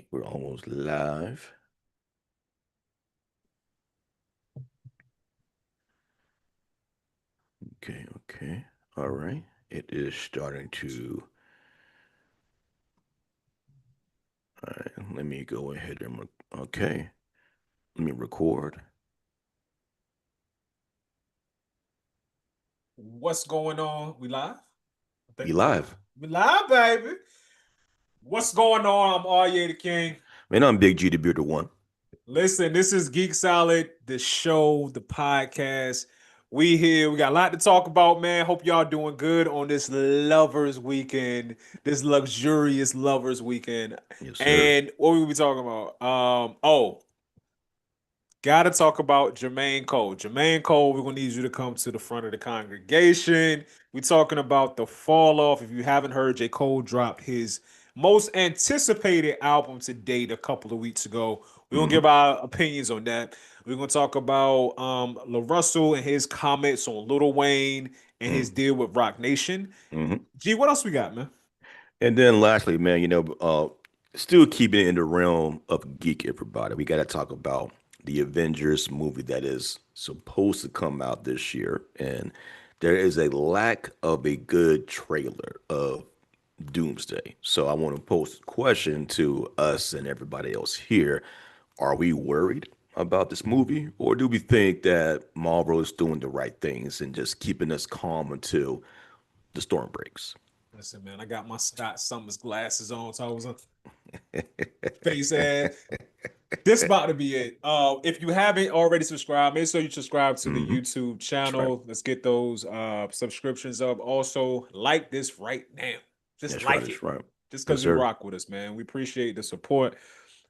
right, we're almost live. Okay, okay. All right. It is starting to. All right, let me go ahead and okay. Let me record. What's going on? We live? I think We we live. live. We live, baby. What's going on? I'm Arye the King. Man, I'm Big G the Bearded One. Listen, this is Geek Solid, the show, the podcast. We here. We got a lot to talk about, man. Hope y'all doing good on this lovers weekend, this luxurious lovers weekend. Yes, sir. And what we be talking about? Gotta talk about Jermaine Cole. Jermaine Cole, we're gonna need you to come to the front of the congregation. We're talking about the fall off. If you haven't heard, J. Cole dropped his most anticipated album to date a couple of weeks ago. We're gonna Mm-hmm. give our opinions on that. We're gonna talk about La Russell and his comments on Lil Wayne and his deal with Rock Nation. Mm-hmm. Gee, what else we got, man? And then lastly, man, still keeping it in the realm of geek everybody. We got to talk about the Avengers movie that is supposed to come out this year. And there is a lack of a good trailer of Doomsday. So I want to pose a question to us and everybody else here. Are we worried about this movie? Or do we think that Marvel is doing the right things and just keeping us calm until the storm breaks? Listen, man, I got my Scott Summers glasses on, so I was on face ass. This about to be it. If you haven't already subscribed, make sure you subscribe to the Hmm. YouTube That's right. channel. Let's get those subscriptions up. Also, like this right now. Just That's right. like it. That's right. Just Yes, because you sir. rock with us, man. We appreciate the support.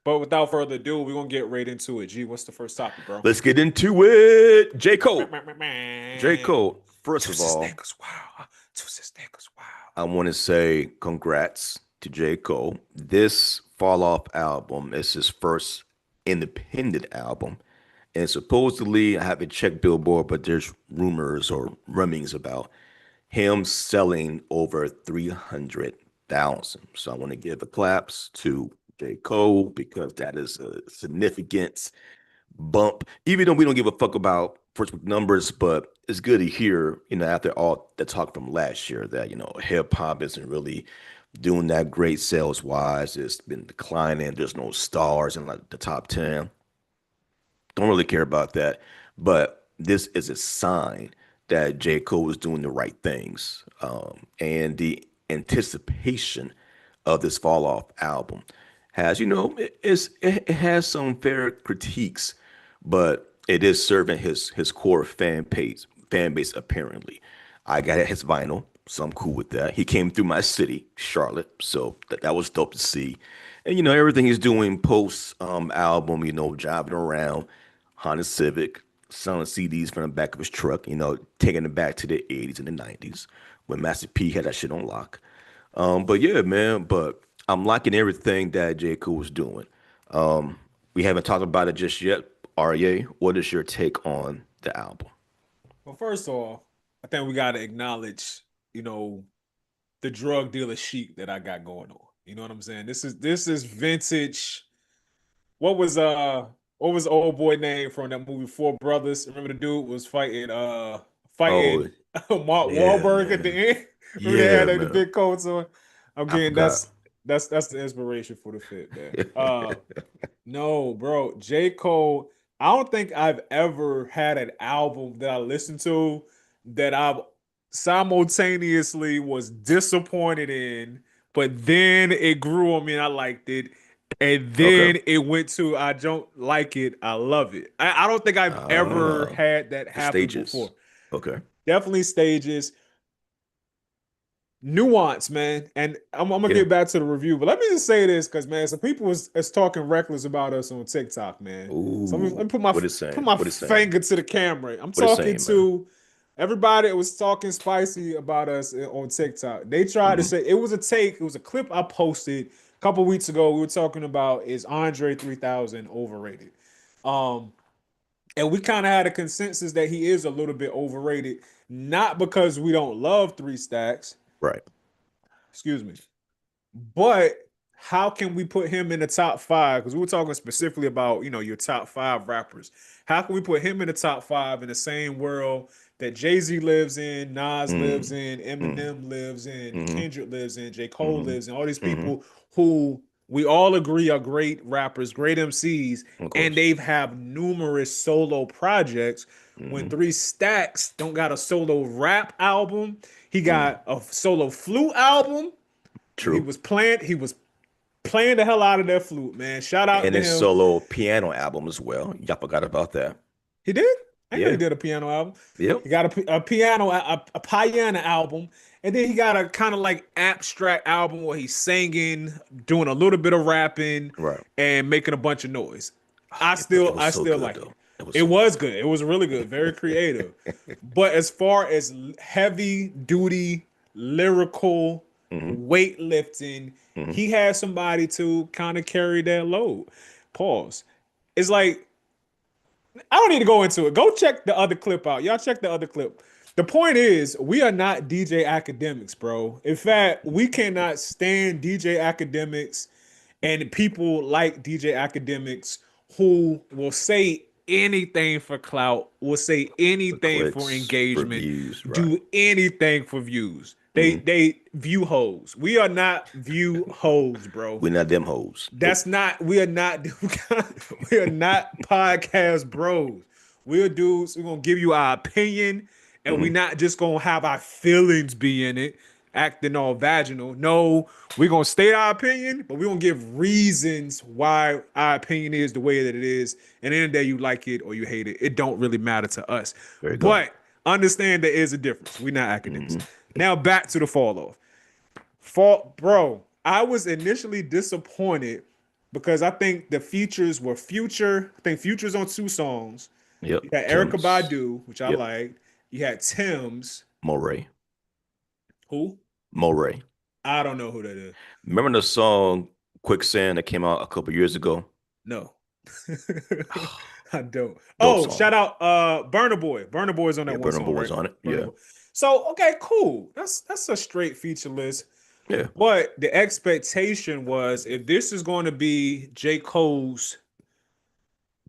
But without further ado, we're gonna get right into it. G, what's the first topic, bro? Let's get into it. J. Cole. J. Cole, first Two of sis all, niggas, wow. Two sis niggas, wow. I want to say congrats to J. Cole. This Fall Off album is his first independent album. And supposedly, I haven't checked Billboard, but there's rumors or rumblings about him selling over 300,000. So I want to give a claps to J. Cole because that is a significant bump. Even though we don't give a fuck about first week numbers, but it's good to hear, after all the talk from last year that, hip hop isn't really doing that great sales wise. It's been declining. There's no stars in like the top 10. Don't really care about that. But this is a sign that J. Cole is doing the right things. And the anticipation of this Fall Off album has, it has some fair critiques, but it is serving his core fan base apparently. I got his vinyl, so I'm cool with that. He came through my city, Charlotte, so that was dope to see. And everything he's doing post album, driving around Honda Civic, selling CDs from the back of his truck, taking it back to the 80s and the 90s when Master P had that shit on lock. But yeah, man, but I'm liking everything that J. Cole was doing. We haven't talked about it just yet. RA, what is your take on the album? Well, first off, I think we gotta acknowledge, you know, the drug dealer chic that I got going on. You know what I'm saying? This is vintage. What was uh what was the old boy name from that movie Four Brothers? Remember the dude was Oh, fighting Mark yeah, Wahlberg at the man. end? Remember they had Yeah, like, the man. big coats on? I'm I getting forgot. that's the inspiration for the fit, man. No, bro. J. Cole, I don't think I've ever had an album that I listened to that I've simultaneously was disappointed in, but then it grew on me and I liked it. And Okay. then it went to I don't like it, I love it. I don't think I've ever Ah, had that the happen stages. before. Okay. Definitely stages, nuance, man. And I'm gonna Yeah. get back to the review, but let me just say this because man, some people is talking reckless about us on TikTok, man. So let me Ooh, what is put saying? my What is saying? finger to the camera. I'm What is talking saying, man? to everybody that was talking spicy about us on TikTok. They tried to Hmm. say it was a take, it was a clip I posted a couple weeks ago. We were talking about is Andre 3000 overrated? Um, and we kind of had a consensus that he is a little bit overrated, not because we don't love Three Stacks, Right. excuse me, but how can we put him in the top five? Because we were talking specifically about, your top five rappers. How can we put him in the top five in the same world that Jay-Z lives in, Nas lives Mm, in, mm, Eminem lives in, mm, Kendrick lives in, J. Cole mm, lives in, all these mm. people who we all agree are great rappers, great MCs, Of and course. they've have numerous solo projects. When Hmm. Three Stacks don't got a solo rap album, he Mm. got a solo flute album. When True. he was playing the hell out of that flute, man. Shout out And to his him. solo piano album as well. Y'all forgot about that. He did. I know he Yeah. did a piano album. Yep. He got a piano album, and then he got a kind of like abstract album where he's singing, doing a little bit of rapping, Right. and making a bunch of noise. It was I so still good like it. though. It was It so good. was good. It was really good. Very creative. But as far as heavy duty lyrical Hmm. weightlifting, Hmm. he had somebody to kind of carry that load. Pause. It's like I don't need to go into it. Go check the other clip out. Y'all check the other clip. The point is, we are not DJ academics, bro. In fact, we cannot stand DJ academics and people like DJ academics who will say anything for clout, will say For anything for clicks, for engagement, views, right. do anything for views. They Hmm. they view hoes. We are not view hoes, bro. We're not them hoes. Nope. That's not, we are not, we are not podcast bros. We're dudes, we're gonna give you our opinion, and we're Hmm. not just gonna have our feelings be in it, acting all vaginal. No, we're gonna state our opinion, but we're gonna give reasons why our opinion is the way that it is. And in the day, you like it or you hate it. It don't really matter to us. There you go. But understand there is a difference. We're not academics. Hmm. Now back to the fall off. Bro, I was initially disappointed because I think the features were Future. I think Future's on two songs. Yep. You had Erica Tim's. Badu, which I Yep. liked. You had Tim's. Moray. Who? Moray. I don't know who that is. Remember the song Quicksand that came out a couple years ago? No. I don't. Dope Oh, song. shout out Burna Boy. Burna Boy's on Yeah, that one Burna song, Boy was right? on it. Burna Yeah. Boy. So, okay, cool. That's a straight feature list. Yeah. But the expectation was if this is going to be J. Cole's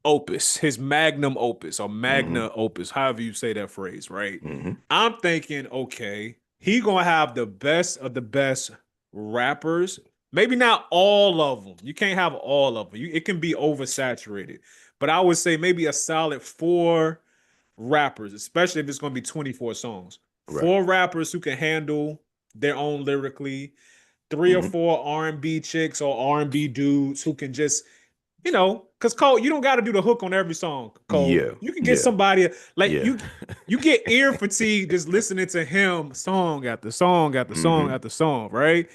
opus, his magnum opus or Hmm. magna opus, however you say that phrase, right? Hmm. I'm thinking, okay, he gonna have the best of the best rappers. Maybe not all of them. You can't have all of them. It can be oversaturated. But I would say maybe a solid four rappers, especially if it's gonna be 24 songs. Right. Four rappers who can handle their own lyrically, three or Hmm. four R&B chicks or R&B dudes who can just because Cole, you don't got to do the hook on every song, Cole. Yeah. You can get Yeah. somebody like Yeah. you get ear fatigue just listening to him song after song after song Hmm. after song, right?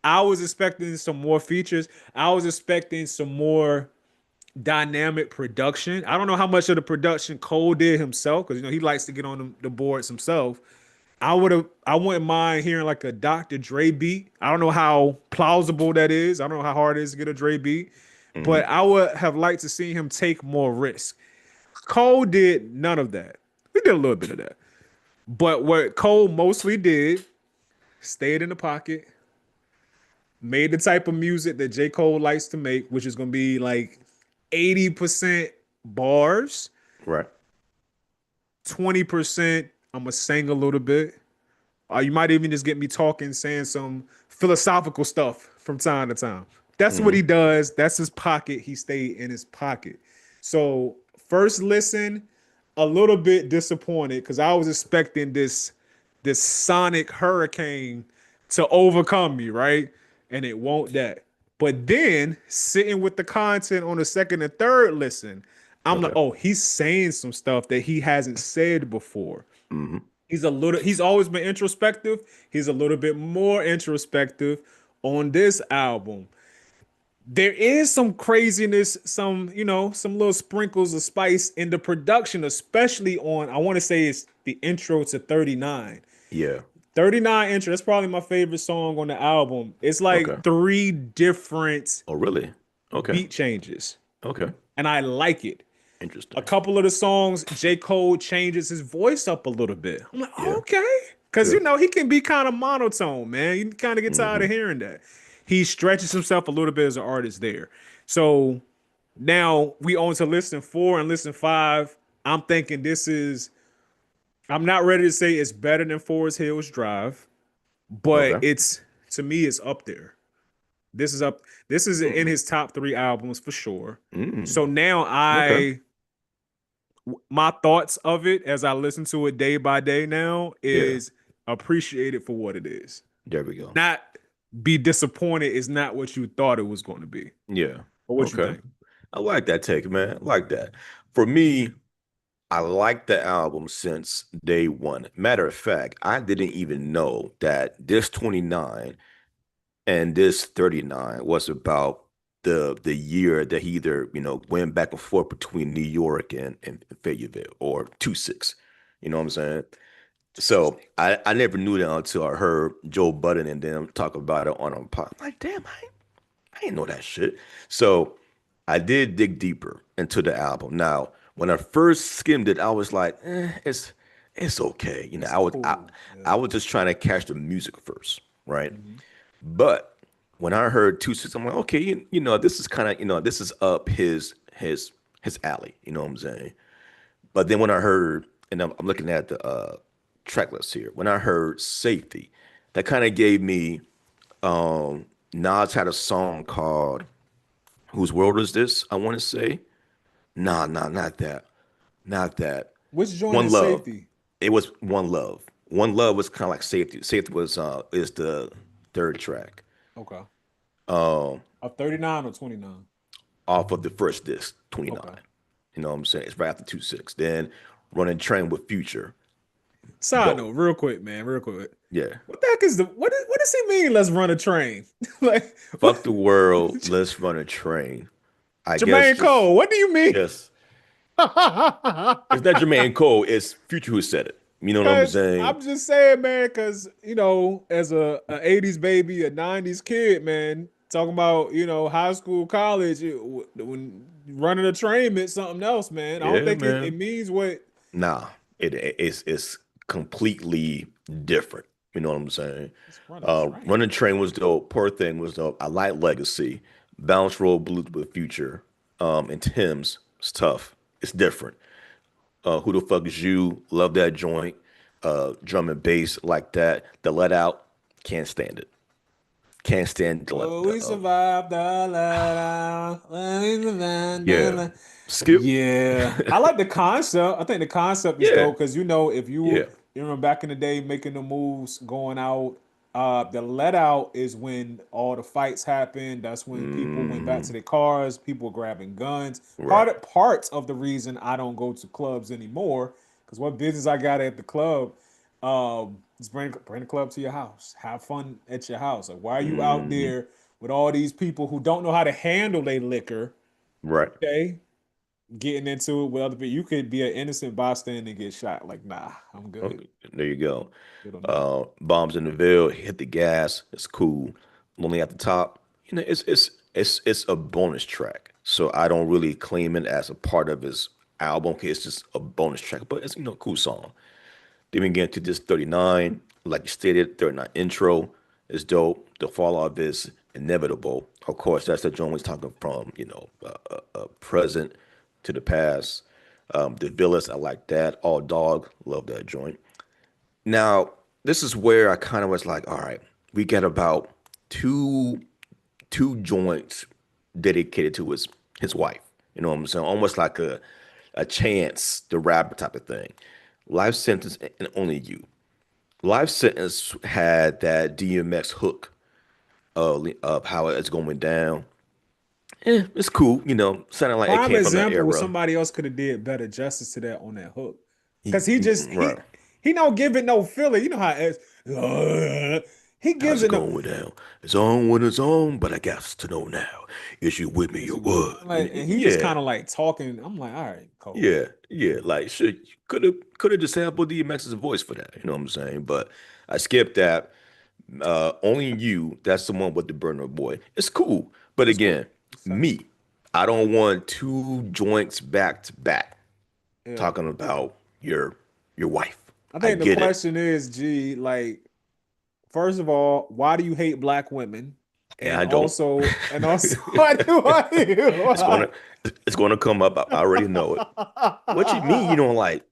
I was expecting some more features. I was expecting some more dynamic production. I don't know how much of the production Cole did himself because he likes to get on the boards himself. I wouldn't mind hearing like a Dr. Dre beat. I don't know how plausible that is. I don't know how hard it is to get a Dre beat, Hmm. but I would have liked to see him take more risk. Cole did none of that. He did a little bit of that. But what Cole mostly did, stayed in the pocket, made the type of music that J. Cole likes to make, which is gonna be like 80% bars, Right. 20% I'm gonna sing a little bit. You might even just get me talking, saying some philosophical stuff from time to time. That's what Hmm. he does. That's his pocket. He stayed in his pocket. So first listen, a little bit disappointed because I was expecting this sonic hurricane to overcome me, right? And it won't that. But then sitting with the content on the second and third listen, I'm like, Okay. oh, he's saying some stuff that he hasn't said before. Hmm. He's always been introspective. He's a little bit more introspective on this album. There is some craziness, some little sprinkles of spice in the production, especially on, I want to say it's the intro to 39. Yeah. 39 intro, that's probably my favorite song on the album. It's Okay. like three different Oh, really? Okay. beat changes, Okay. and I like it. A Interesting. couple of the songs, J. Cole changes his voice up a little bit. I'm like, oh, Yeah. okay. Because, Yeah. he can be kind of monotone, man. You kind of get tired Hmm. of hearing that. he stretches himself a little bit as an artist there. So now we on to listen four and listen five. I'm thinking this is. I'm not ready to say it's better than Forest Hills Drive, but Okay. it's to me it's up there. This is up. This is in Mm, his top three albums for sure. So mm, now okay. my thoughts of it as I listen to it day by day now Yeah. is appreciate it for what it is. There we go. Not be disappointed is not what you thought it was going to be. Yeah. Or what you Okay. think? I like that take, man. I like that. For me, I like the album since day one. Matter of fact, I didn't even know that this 29 and this 39 was about the year that he either, went back and forth between New York and Fayetteville or 2-6. You know what I'm saying? So I never knew that until I heard Joe Budden and them talk about it on a pod. I'm like, damn, I didn't know that shit. So I did dig deeper into the album. Now, when I first skimmed it, I was like, it's okay. It's cool. Yeah. I was just trying to catch the music first, right? Mhm. But when I heard 2-6, I'm like, okay, this is kind of, this is up his alley. You know what I'm saying? But then when I heard, and I'm looking at the track list here, when I heard Safety, that kind of gave me Nas had a song called Whose World Is This? I want to say. Nah, nah, not that. Not that. Which joint One is Love. safety? It was One Love. One Love was kind of like Safety. Safety was is the third track. Okay. Um Of 39 or 29? off of the first disc, 29. Okay. You know what I'm saying? It's right after 2-6. Then Running Train with Future. Side Dope. note, real quick, man, real quick. Yeah. What the heck is what does he mean? Let's run a train. Like what? Fuck the world. Let's run a train. I guess Jermaine just Cole, what do you mean? yes. It's not Jermaine Cole, it's Future who said it. You know what I'm Cause saying? I'm just saying, man, cause as a 80s baby, a 90s kid, man, talking about, high school, college, when running a train meant something else, man. I don't Yeah, think it man. means what Nah, it's completely different. You know what I'm saying? it's run a train. Running Train was dope. Poor Thing was dope. I like Legacy. Bounce Road Blues with Future. And Tim's. It's tough. It's different. Who the fuck is you? Love that joint. Drum and bass like that. The Let Out. Can't stand it. Can't stand the, Will the we survive the let Will we survive the yeah. let Skip. Yeah, I like the concept. I think the concept is Yeah. dope because if Yeah. you remember back in the day making the moves, going out, the let out is when all the fights happened. That's when people went back Mm, to their cars. People were grabbing guns. right. Parts of the reason I don't go to clubs anymore because what business I got at the club, is bring the club to your house. Have fun at your house. Like why are you out Mm, there with all these people who don't know how to handle their liquor? right. Okay, getting into it with other people. You could be an innocent bystander and get shot. Like, nah, I'm good. Okay. There you go. Good on that. Bombs in the Ville, hit the gas. It's cool. Lonely at the top. It's a bonus track. So I don't really claim it as a part of his album. Okay, it's just a bonus track, but it's a cool song. Then we get to this 39, like you stated, 39 intro is dope. The fallout is inevitable. Of course, that's the joint we're talking from, present to the past. The Villas, I like that. All Dog, love that joint. Now, this is where I kind of was like, all right, we get about two two joints dedicated to his wife. You know what I'm saying? Almost like a chance the rapper type of thing. Life sentence and only you. Life sentence had that DMX hook of how it's going down. It's cool, sounding like it Prime came from that example, era. somebody else could have did better justice to that on that hook. Cause he just Right. he don't give it no feeling. You know how it's he How's gives it it no going down? It's on when it's on, but I got to know now. Is you with me is or you with me? what? Like and he just Yeah, kind of like talking. I'm like, all right, Cole. yeah. Like, shit, could have just sampled DMX's voice for that. You know what I'm saying? But I skipped that. Only you. That's the one with the burner boy. It's cool, but It's cool. again, It's tight. me. I don't want two joints back to back Yeah. talking about your wife. I I think the get it. question is, G, like, first of all, why do you hate black women? And And I don't. also, why do It's gonna I? it's gonna come up. I already know it. What you mean you don't like?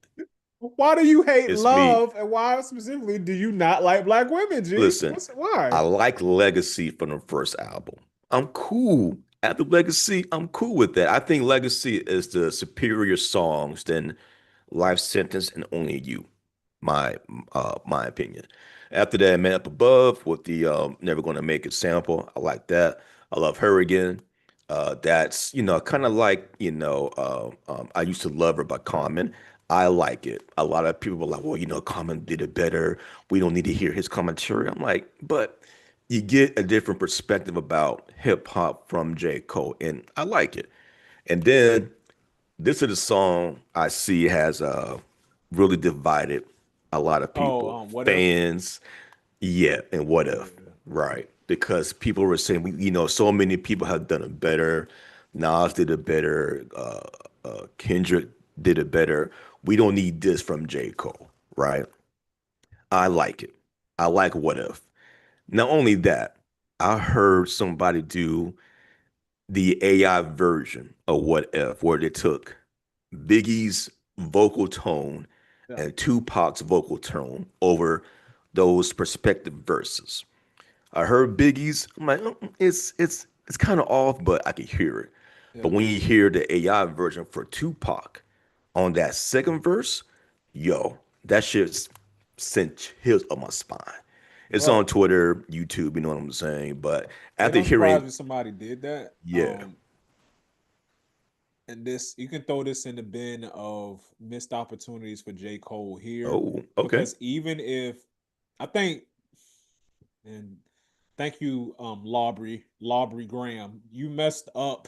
Why do you hate It's me. love, and why specifically do you not like black women, G? Listen, What's I why? like Legacy from the first album. I'm cool. After Legacy, I'm cool with that. I think Legacy is the superior songs than Life Sentence and Only You. My my opinion. After that, Man Up Above with the Never Gonna Make It sample. I like that. I love Her Again. That's kind of like I used to love her by Common. I like it. A lot of people were like, well, Common did it better. We don't need to hear his commentary. I'm like, but you get a different perspective about hip hop from J. Cole, and I like it. And then this is a song I see has really divided a lot of Oh, people, what if? fans. Yeah, and what Yeah. if, right? Because people were saying, so many people have done it better. Nas did it better. Kendrick did it better. We don't need this from J. Cole, right? I like it. I like what if. Not only that, I heard somebody do the AI version of What If, where they took Biggie's vocal tone Yeah. and Tupac's vocal tone over those perspective verses. I heard Biggie's, I'm like, it's kind of off, but I can hear it. Yeah. But when you hear the AI version for Tupac on that second verse, yo, that shit sent chills up my spine. It's on Bro, Twitter, YouTube, you know what I'm saying? But it after don't surprise hearing, me somebody did that. yeah, And this you can throw this in the bin of missed opportunities for J. Cole here. oh, okay. Because even if I think, and thank you, Lobry Graham, you messed up.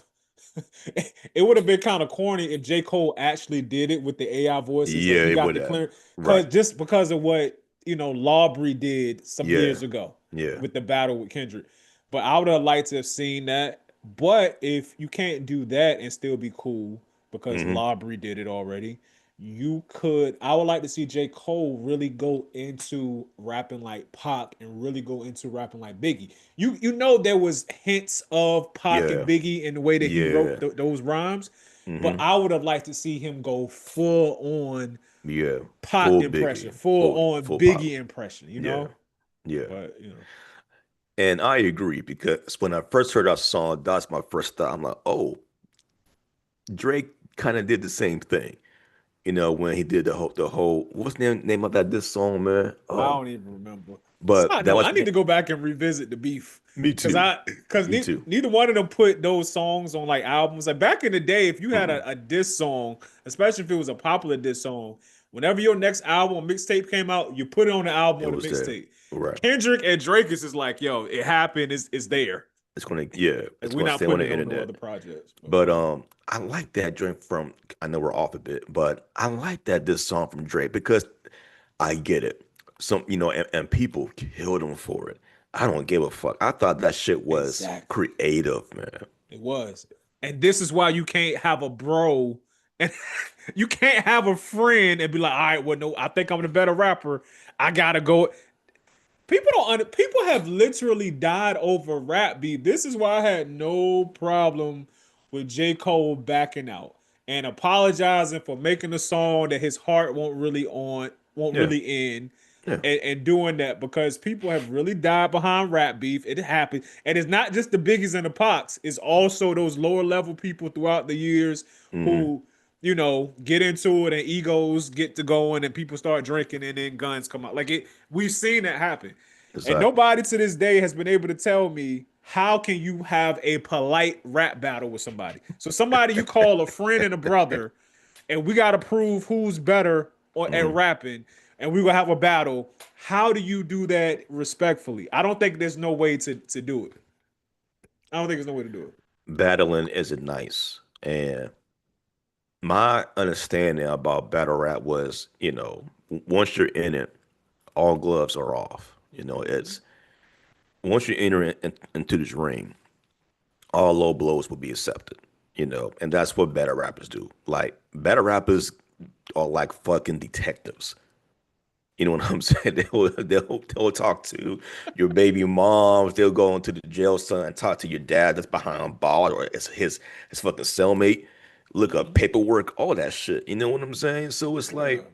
It would have been kind of corny if J. Cole actually did it with the AI voices and Yeah, he it got would the have. clear, Right. because of what Lawbury did some Yeah. years ago Yeah. with the battle with Kendrick. But I would have liked to have seen that. But if you can't do that and still be cool because Hmm. Lawbury did it already, I would like to see J. Cole really go into rapping like Pac and really go into rapping like Biggie. You know there was hints of Pac and Yeah. Biggie in the way that he wrote Yeah. those rhymes, but Hmm. I would have liked to see him go full on Yeah. Pac Full impression, Biggie. full on Full pop. Biggie impression, Yeah. Yeah. But And I agree because when I first heard that song, that's my first thought. I'm like, oh, Drake kind of did the same thing. When he did the whole what's the name of that this song, man? I don't even remember. But that No, was I need to go back and revisit the beef me too. because Me too. neither one of them put those songs on like albums. Like back in the day, if you had Mm-mm. a diss song, especially if it was a popular diss song, whenever your next album or mixtape came out, you put it on the album It or the was there. mixtape. Right. Kendrick and Drake is just like, yo, it happened, it's there. Like It's we're gonna not stay on putting the it on no other internet. projects. But But I like that joint from. I know we're off a bit, but I like that this song from Drake because I get it. And people killed him for it. I don't give a fuck. I thought that shit was exactly. creative, man. It was. And this is why you can't have a bro and you can't have a friend and be like, all right, well, no, I think I'm the better rapper. I gotta go. People have literally died over rap beef. This is why I had no problem with J. Cole backing out and apologizing for making a song that his heart won't Yeah, really end, yeah. and doing that because people have really died behind rap beef. It happened. And it's not just the biggies and the pox, it's also those lower level people throughout the years Hmm. who get into it and egos get to going and people start drinking and then guns come out. Like we've seen that happen. And Exactly. nobody to this day has been able to tell me how can you have a polite rap battle with somebody. So somebody you call a friend and a brother, and we got to prove who's better at Hmm. rapping, and we gonna have a battle. How do you do that respectfully? I don't think there's no way to do it. I don't think there's no way to do it. Battling isn't nice, and my understanding about battle rap was, once you're in it, all gloves are off. It's once you enter into this ring, all low blows will be accepted. And that's what battle rappers do. Like battle rappers are like fucking detectives. You know what I'm saying? They'll talk to your baby moms. They'll go into the jail cell and talk to your dad that's behind bars or it's his fucking cellmate. Look up Mhm. paperwork, all that shit. You know what I'm saying? So it's like Yeah.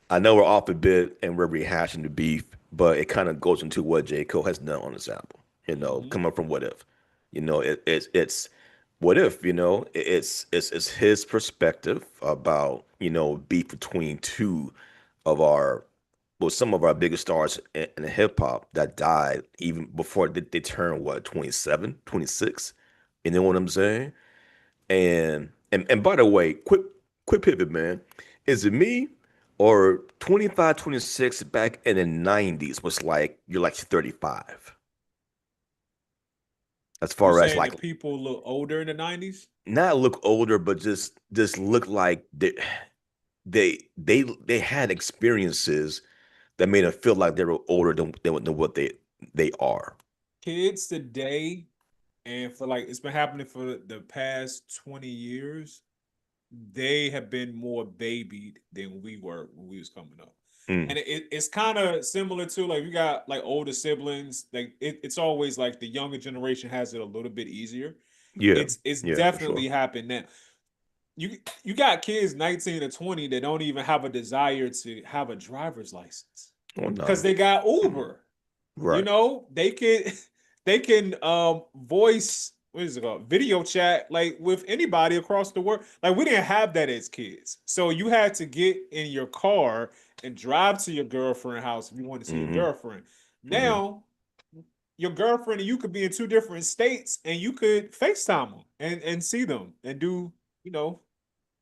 I know we're off a bit and we're rehashing the beef, but it kind of goes into what J. Cole has done on this album. You know, Hmm. coming from What If. You know, it's what if, you know, it's his perspective about, you know, beef between two of our well, some of our biggest stars in hip hop that died even before they turned what, 27, 26. You know what I'm saying? And by the way, quick pivot, man. Is it me or 25, 26 back in the 90s was like you're like 35? As You far as saying like that people look older in the 90s? not look older, but just look like they had experiences that made them feel like they were older than what they are. Kids today, and for like it's been happening for the past 20 years, they have been more babied than we were when we was coming up. Mm, And it's kind of similar to like you got like older siblings. Like it's always like the younger generation has it a little bit easier. yeah, It's yeah, for sure. definitely happened now. You got kids 19 or 20 that don't even have a desire to have a driver's license Oh because no, they got Uber. You right. know, they can they can voice what is it called? Video chat like with anybody across the world. Like we didn't have that as kids. So you had to get in your car and drive to your girlfriend's house if you wanted to see your Hmm. girlfriend. Hmm. Now, your girlfriend and you could be in two different states and you could FaceTime them and see them and do, you know,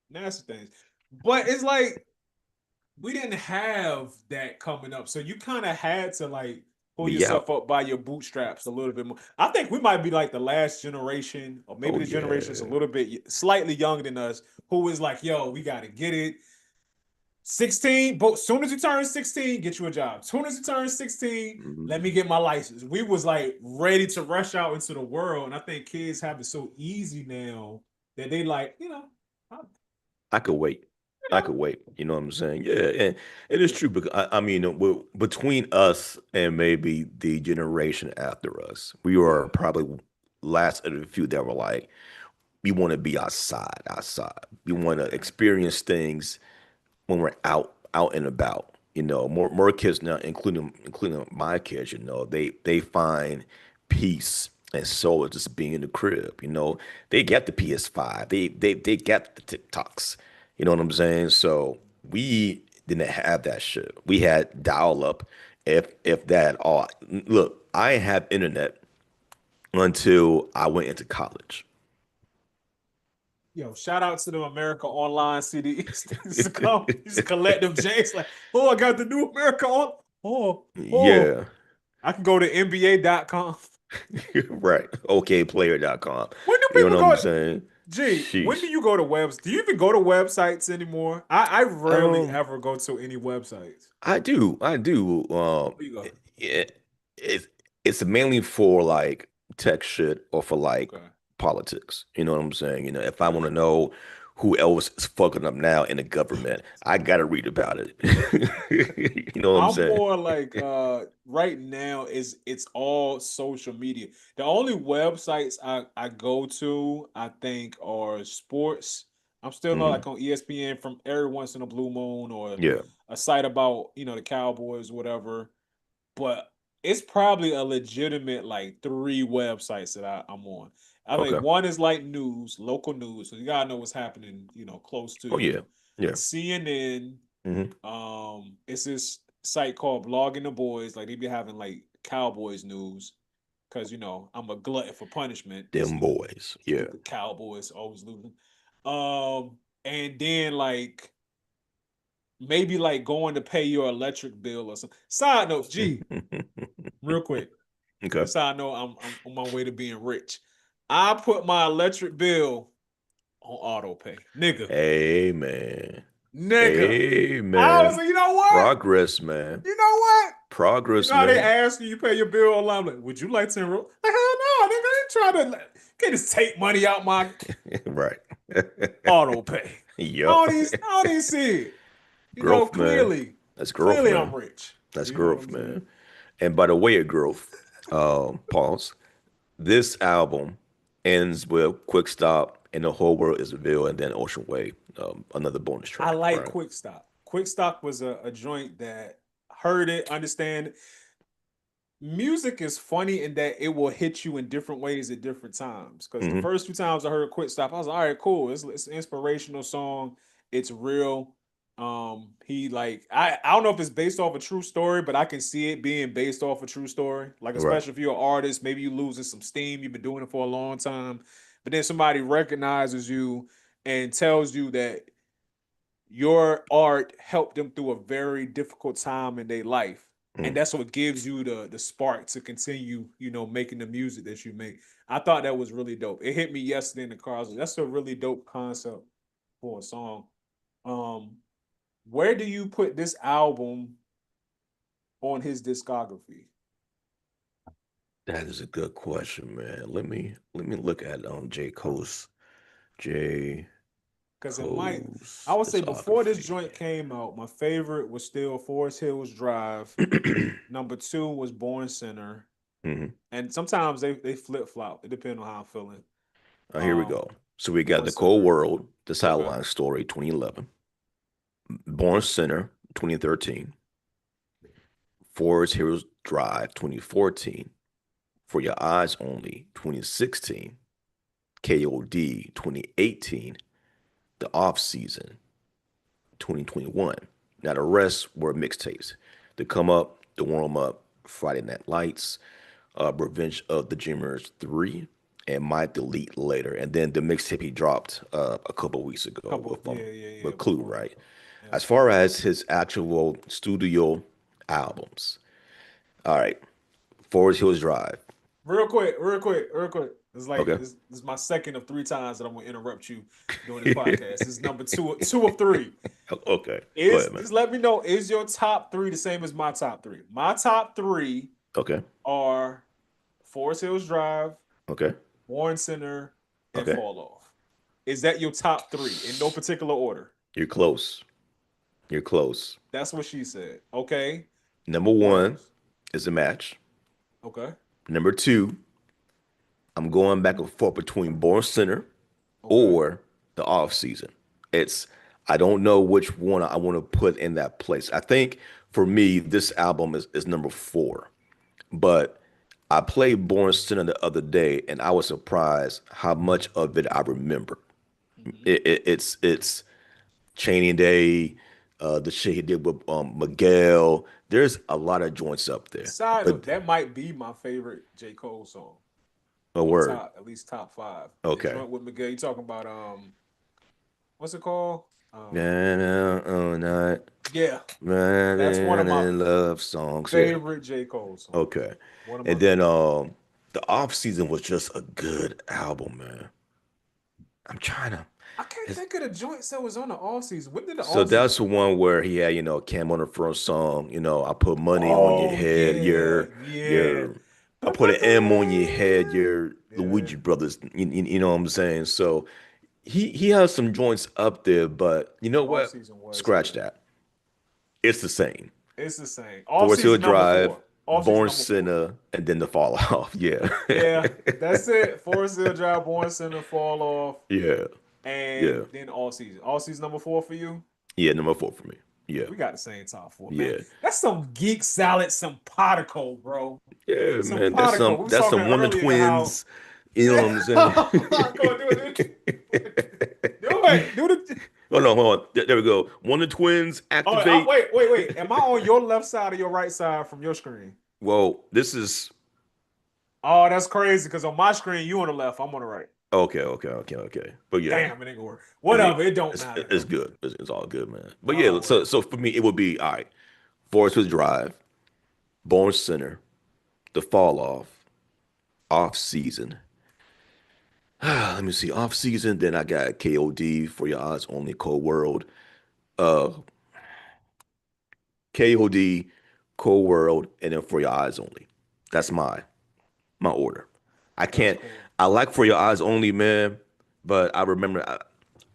nasty things. But it's like we didn't have that coming up. So you kind of had to like pull Be yourself out. up by your bootstraps a little bit more. I think we might be like the last generation, or maybe Oh the generation that's a yeah. little bit slightly younger than us, who is like, yo, we got to get it. 16, but soon as you turn 16, get you a job. Soon as you turn 16, let me Mhm. get my license. We was like ready to rush out into the world. And I think kids have it so easy now that they like, I could wait. you I know, could wait. You know what I'm saying? Yeah, and it is true because I mean, between us and maybe the generation after us, we were yeah. probably last of the few that were like, we want to be outside. We want to experience things when we're out and about. You know, more kids now, including my kids. You know, they find peace and solace just being in the crib. You know, they get the PS5, they get the TikToks. You know what I'm saying? So we didn't have that shit. We had dial up, if that at all. Look, I didn't have internet until I went into college. Yo, shout out to the America Online CDs. used to come, used to collect them James like, oh, I got the new America on. Oh, Yeah, I can go to NBA.com. right. OKPlayer.com. When do You know people what I'm go? saying? Gee, when do Sheesh. you go to webs? Do you even go to websites anymore? I rarely Um, ever go to any websites. I do. Where you go? It, it it's mainly for like tech shit or for like Okay. politics. You know what I'm saying? You know, if I want to Gotcha. know who else is fucking up now in the government, I gotta read about it. You know what I'm I'm saying? more like right now is it's all social media. The only websites I go to I think are sports. I'm still not Hmm. like on ESPN from every once in a blue moon or Yeah. a site about, the Cowboys whatever, but it's probably a legitimate like three websites that I'm on. I think Okay. one is like news, local news, so you gotta know what's happening, close to Oh yeah. you. Yeah. CNN, Hmm. it's this site called Blogging the Boys. Like they be having like Cowboys news because I'm a glutton for punishment. Them boys. Yeah. Stupid Cowboys always losing. And then like maybe like going to pay your electric bill or something. Side note, gee, real quick. Okay. This how I know I'm on my way to being rich. I put my electric bill on auto pay, nigga, Amen. nigga. I was Amen. like, you know what? Progress, man. You know what? You Progress, know how they man. ask you pay your bill online? Like, would you like to enroll? Like, hell no, nigga. They try to get this take money out my Right. auto pay. Yup. I don't even see it. Growth, man. Clearly. That's growth, Clearly, I'm man. rich. That's You know what growth, I'm saying? man. And by the way of growth, pause. This album ends with Quick Stop and the whole world is revealed, and then Ocean Wave, another bonus I track, like right? Quick Stop. Quick Stop was a joint that heard it, understand. Music is funny in that it will hit you in different ways at different times. Because the Hmm. first few times I heard Quick Stop, I was like, all right, cool. It's an inspirational song. It's real. He like I don't know if it's based off a true story, but I can see it being based off a true story. Like Right. especially if you're an artist, maybe you losing some steam. You've been doing it for a long time, but then somebody recognizes you and tells you that your art helped them through a very difficult time in their life, and Mm. that's what gives you the spark to continue, making the music that you make. I thought that was really dope. It hit me yesterday in the car. I was like, that's a really dope concept for a song. um where do you put this album on his discography? That is a good question, man. Let me look at J. Because it might, I Cole's would say before this discography. joint came out, my favorite was still Forest Hills Drive. Number two was Born Center. Hmm. And sometimes they flip flop. It depends on how I'm feeling. Here we Um, go. So we got Born The Cold Center. World, The Okay. Sideline Story, 2011. Born Center, 2013. Forest Heroes Drive, 2014. For Your Eyes Only, 2016. KOD, 2018. The Off Season, 2021. Now the rest were mixtapes. The Come Up, The Warm Up, Friday Night Lights, Revenge of the Dreamers 3, and My Delete Later. And then the mixtape he dropped a couple weeks ago Couple, yeah, yeah, yeah. with Clue, Before right? that. Yeah. As far as his actual studio albums, all right, Forest Hills Drive. Real quick, real quick, real quick. It's like Okay. this is my second of three times that I'm gonna interrupt you during this podcast. This is number two of three. Okay. Go Is ahead, man. just let me know, is your top three the same as my top three? My top three Okay. are Forest Hills Drive, Okay. Warren Center, and Okay. Fall Off. Is that your top three in no particular order? You're close. You're close. That's what she said. Okay. Number What one else? is a match. Okay. Number two, I'm going back and forth between Born Center Okay. or the off season. It's I don't know which one I want to put in that place. I think for me, this album is number four. But I played Born Center the other day, and I was surprised how much of it I remember. Mm-hmm. It's Chaney Day, the shit he did with Miguel. There's a lot of joints up there. Side But note, that might be my favorite J. Cole song. a On word. top, at least top five. The Okay. joint with Miguel. You talking about what's it called? Na, na, oh, not Yeah, that's one of my love songs. Yeah. favorite J. Cole songs. Okay. One of my And then favorites. the off season was just a good album, man. I'm trying to. I can't It's, think of the joints that was on the all season. When did the so all season that's the come out? one where he had, Cam on the front song, I put money on your Oh head, yeah, yeah. I put an M on your head, your Yeah, Luigi Brothers, you know what I'm saying? So he has some joints up there, but you know off what? season was Scratch good. that. It's the same. It's the same. Off Forest Hill season number Drive, four. Off season Born number four. Sinner, and then the fall off. Yeah. Yeah, that's it. Forest Hill Drive, Born Center, Fall Off, Yeah. and Yeah. then all season. All season number four for you. Yeah. Number four for me. Yeah. We got the same top four, man. Yeah. That's some geek salad, some particle, bro. Yeah, Some man. That's particle. We some was that's talking some Wonder earlier how. Twins. You know Yeah. what I'm saying? Come on, do it. Do it. Do it. Hold on. There we go. Wonder Twins Oh, activate. wait. Am I on your left side or your right side from your screen? Well, this is Oh, that's crazy. Because on my screen, you on the left, I'm on the right. okay. But yeah, Damn, it ain't gonna work. it, Whatever, it don't matter. it's good. It's all good, man. But yeah, Oh, whatever. so for me, it would be all right. Forest Hills Drive, Born Center, The Fall Off Season. Let me see, Off Season. Then I got KOD For Your Eyes Only, Cold World. Uh, KOD, Cold World, and then For Your Eyes Only. That's my order. I That's can't. cool. I like For Your Eyes Only, man. But I remember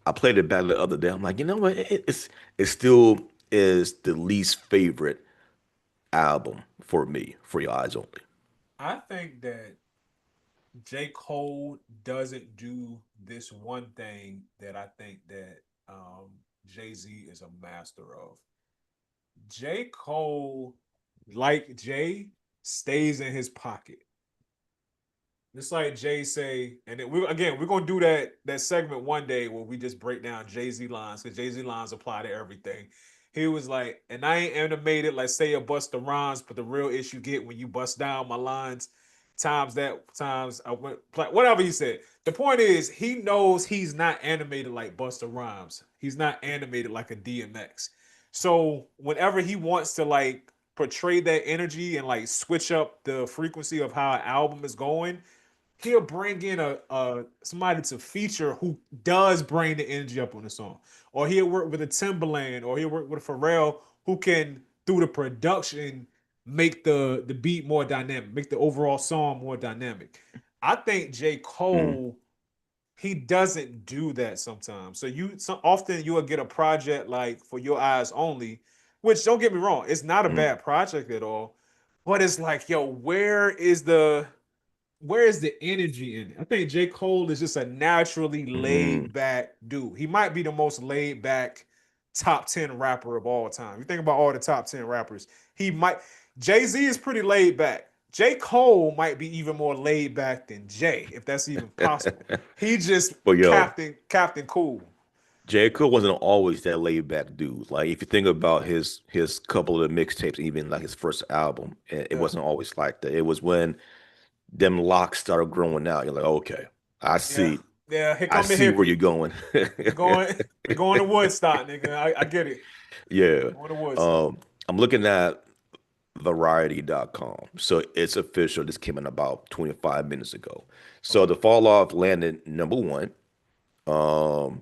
I played it back the other day. I'm like, you know what? It's still is the least favorite album for me, for Your Eyes Only. I think that J. Cole doesn't do this one thing that I think that Jay-Z is a master of. J. Cole, like Jay, stays in his pocket. Just like Jay say, and then we're gonna do that segment one day where we just break down Jay Z lines because Jay Z lines apply to everything. He was like, and I ain't animated like say a bust the rhymes, but the real issue get when you bust down my lines times I went whatever he said. The point is he knows he's not animated like Busta Rhymes. He's not animated like a DMX. So whenever he wants to like portray that energy and like switch up the frequency of how an album is going, he'll bring in a somebody to feature who does bring the energy up on the song, or he'll work with a Timberland, or he'll work with a Pharrell who can through the production make the beat more dynamic, make the overall song more dynamic. I think J. Mm, Cole he doesn't do that sometimes. So often you will get a project like For Your Eyes Only, which don't get me wrong, it's not a mm, bad project at all, but it's like, yo, where is the energy in it? I think J. Cole is just a naturally mm, laid back dude. He might be the most laid back top 10 rapper of all time. You think about all the top 10 rappers, he might Jay-Z is pretty laid back. J. Cole might be even more laid back than Jay, if that's even possible. He just but yo, Captain Cool. J. Cole wasn't always that laid back dude. Like if you think about his couple of mixtapes, even like his first album, it Yeah. wasn't always like that. It was when them locks started growing out. You're like, okay, I Yeah. see, Yeah. Here I come the see where you're hippie. going. We're going we're going to Woodstock, nigga. I get it. Yeah. Going to Woodstock. Um, I'm looking at Variety.com. So it's official. This came in about 25 minutes ago. So Okay. the fall off landed number one,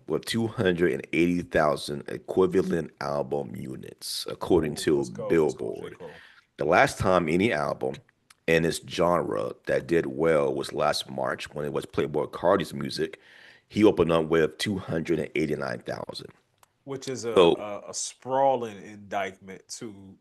with 280,000 equivalent album units, according Ooh, to let's go, J. Billboard. Cole. The last time any album in its genre that did well was last March when it was Playboy Cardi's music. He opened up with 289,000. Which is So, a sprawling indictment to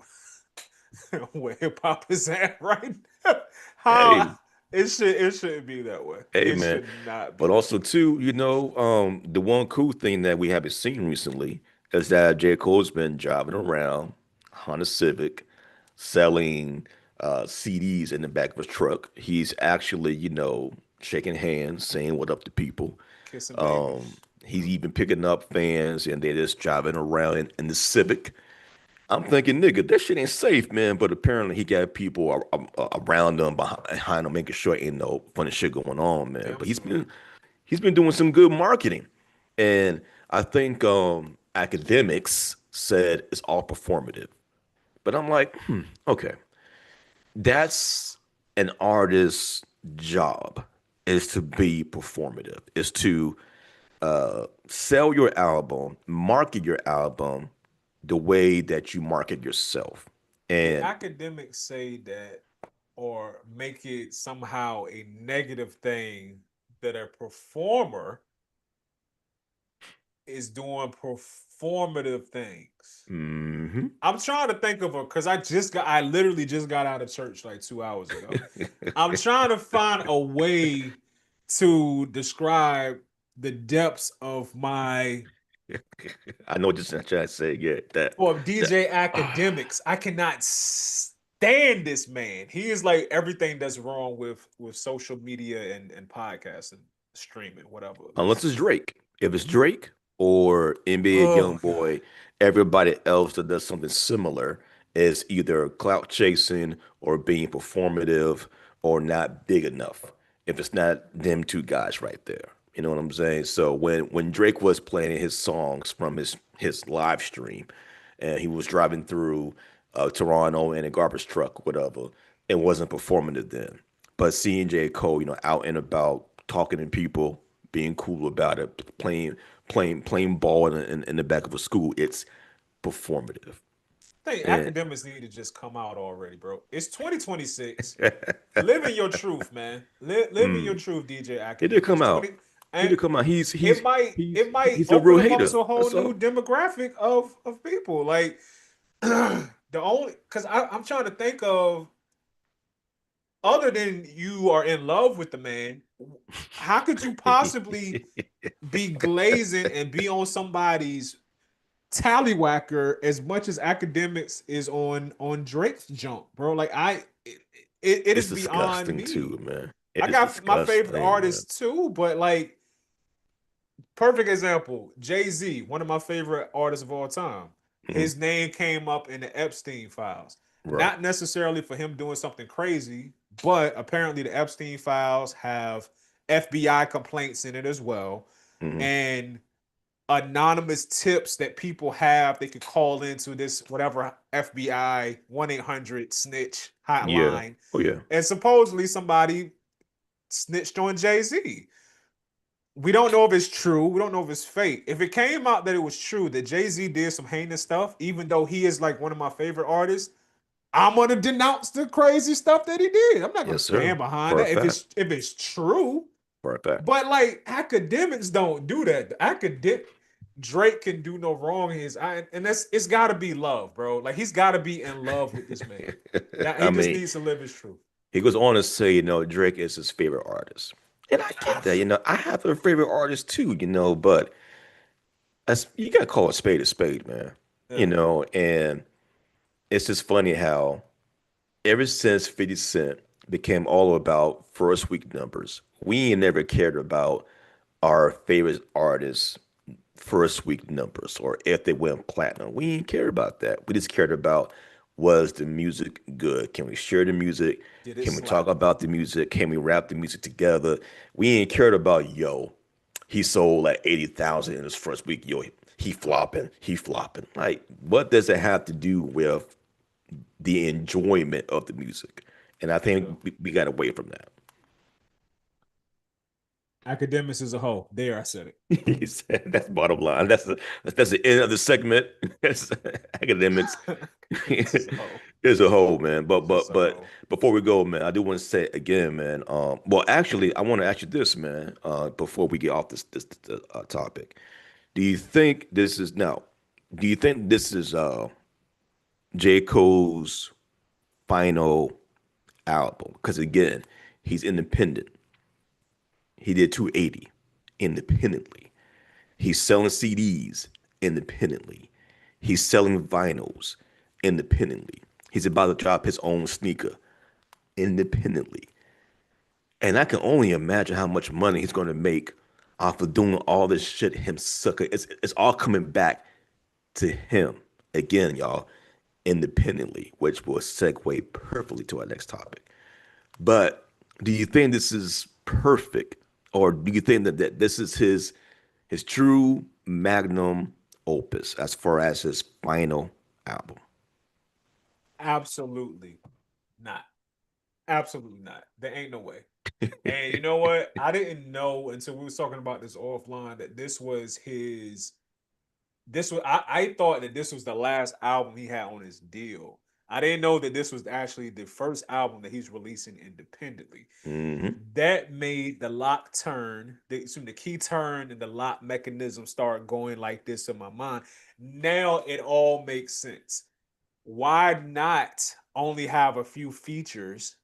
where hip hop is at right now. How hey, it shouldn't be that way. hey, It man. should not But be that also, way. too, the one cool thing that we haven't seen recently is that J. Cole's been driving around Honda Civic selling CDs in the back of his truck. He's actually, shaking hands, saying what up to people. Kissing babies. He's even picking up fans and they're just driving around in the Civic. I'm thinking, nigga, that shit ain't safe, man. But apparently, he got people around him, behind him, making sure ain't no funny shit going on, man. Damn But sure. he's been doing some good marketing, and I think academics said it's all performative. But I'm like, okay, that's an artist's job is to be performative, is to sell your album, market your album the way that you market yourself. The And academics say that or make it somehow a negative thing that a performer is doing performative things. mhm. I'm trying to think of a because I literally just got out of church like 2 hours ago. I'm trying to find a way to describe the depths of my I know what you're trying to say. Yeah, for that. DJ Academics. I cannot stand this man. He is like everything that's wrong with social media and podcasting, streaming, whatever. Unless it's Drake. If it's Drake or NBA Oh God. YoungBoy, everybody else that does something similar is either clout chasing or being performative or not big enough. If it's not them two guys right there. You know what I'm saying? So when Drake was playing his songs from his live stream and he was driving through Toronto in a garbage truck, whatever, it wasn't performative then. But seeing J. Cole, out and about, talking to people, being cool about it, playing ball in the back of a school, it's performative. I think And academics need to just come out already, bro. It's 2026. Live in your truth, man. Live in your mm, truth, DJ he did Academic. It's come 20 out. He and did come out. it might He's it might he's a open real them up hater. to a whole That's new all. demographic of people. Like the only because I'm trying to think of other than you are in love with the man, how could you possibly be glazing and be on somebody's tallywhacker as much as academics is on Drake's jump, bro? Like it It's is beyond disgusting me. too, man. It I is got my favorite disgusting, man. artists too, but like perfect example, Jay-Z, one of my favorite artists of all time. Mhm. His name came up in the Epstein files. Right. Not necessarily for him doing something crazy, but apparently the Epstein files have FBI complaints in it as well. Hmm. And anonymous tips that people have, they could call into this whatever FBI 1-800 snitch Yeah. hotline. Oh yeah. And supposedly somebody snitched on Jay-Z. We don't know if it's true. We don't know if it's fake. If it came out that it was true that Jay Z did some heinous stuff, even though he is like one of my favorite artists, I'm gonna denounce the crazy stuff that he did. I'm not gonna Yes, sir. stand behind For a that fact. if it's true. For a fact. But like academics don't do that. The academic Drake can do no wrong. And that's it's got to be love, bro. Like he's got to be in love with this man. That he I just mean, needs to live his truth. he goes on to say, Drake is his favorite artist. And I get that, I have a favorite artist too, but as you gotta call a spade, man. Yeah, And it's just funny how ever since 50 Cent became all about first week numbers, we ain't never cared about our favorite artists' first week numbers or if they went platinum. We didn't care about that. We just cared about was the music good? Can we share the music? did it Can we talk slap? about the music? Can we rap the music together? We ain't cared about he sold like 80,000 in his first week. He flopping. Like, what does it have to do with the enjoyment of the music? And I Yeah. think we got away from that. Academics as a whole. There, I said it. He said that's bottom line. That's the end of the segment. That's academics Academics as a whole. as a whole, man. But Just but a but whole. before we go, man, I do want to say again, man. Well, actually, I want to ask you this, man. Before we get off this topic, do you think this is now? Do you think this is J. Cole's final album? Because again, he's independent. He did 280 independently. He's selling CDs independently. He's selling vinyls independently. He's about to drop his own sneaker independently. And I can only imagine how much money he's going to make off of doing all this shit himself. It's all coming back to him again, y'all, independently, which will segue perfectly to our next topic. But do you think this is perfect, or do you think that this is his true magnum opus as far as his final album? Absolutely not. Absolutely not. There ain't no way. And you know what? I didn't know until we was talking about this offline that this was his. This was I thought that this was the last album he had on his deal. I didn't know that this was actually the first album that he's releasing independently. Hmm. That made the lock turn, the key turn and the lock mechanism start going like this in my mind. Now it all makes sense. Why not only have a few features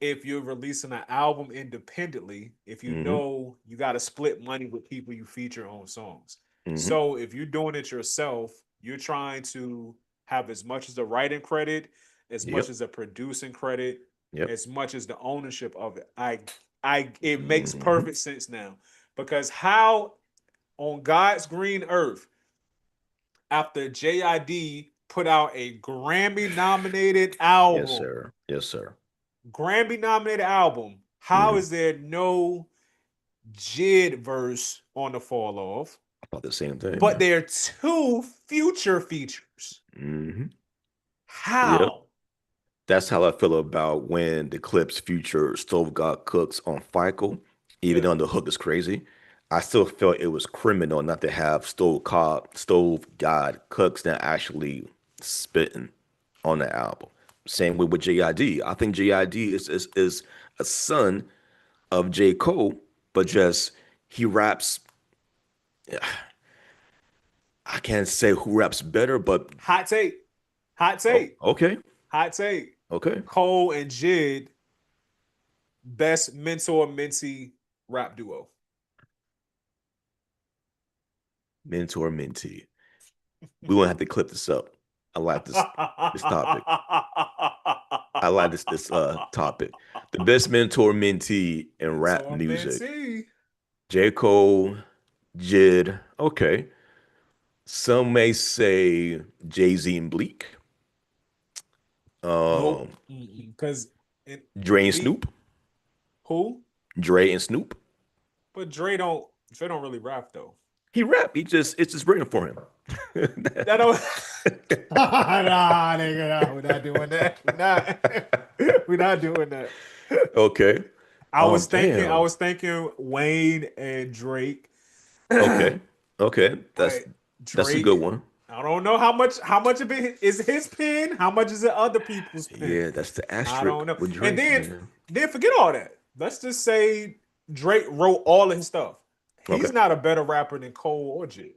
if you're releasing an album independently, if you Hmm. know you got to split money with people you feature on songs. Hmm. So if you're doing it yourself, you're trying to have as much as the writing credit, as much Yep. as the producing credit, Yep. as much as the ownership of it. It makes Hmm. perfect sense now because how on God's green earth after JID put out a Grammy nominated Yes, album, sir. Yes, sir. Grammy nominated album. How Hmm. is there no Jid verse on the fall off? I thought the same thing, But man. there are two future features. Hmm. Yep. How? That's how I feel about when the clips feature Stove God Cooks on FICO, even Yeah. though the hook is crazy. I still felt it was criminal not to have Stove God Cooks that actually spitting on the album. Same way with JID. I think JID is a son of J. Cole, but just he raps. I can't say who raps better, but Hot take. Hot Oh, take. okay, Hot take. okay. Cole and Jid, best mentor mentee rap duo. Mentor mentee. We won't have to clip this up. I like this topic. I like this topic. The best mentor mentee in rap Mentor music. mentee. J. Cole, Jid. Okay. Some may say Jay-Z and Bleak. Nope. Um, Because Dre and Bleak, Snoop. who? Dre and Snoop. But Dre don't really rap though. He rap. He just it's just written for him. That don't nah, nigga, nah, we're not doing that. We're not doing that. Okay. I Damn. was thinking Wayne and Drake. Okay. Okay. But That's a good Drake, one. I don't know how much of it is his pen, how much is it other people's pen. Yeah, that's the I asterisk don't know. with And Drake, man. then forget all that. Let's just say Drake wrote all of his stuff. Okay. He's not a better rapper than Cole or Jid.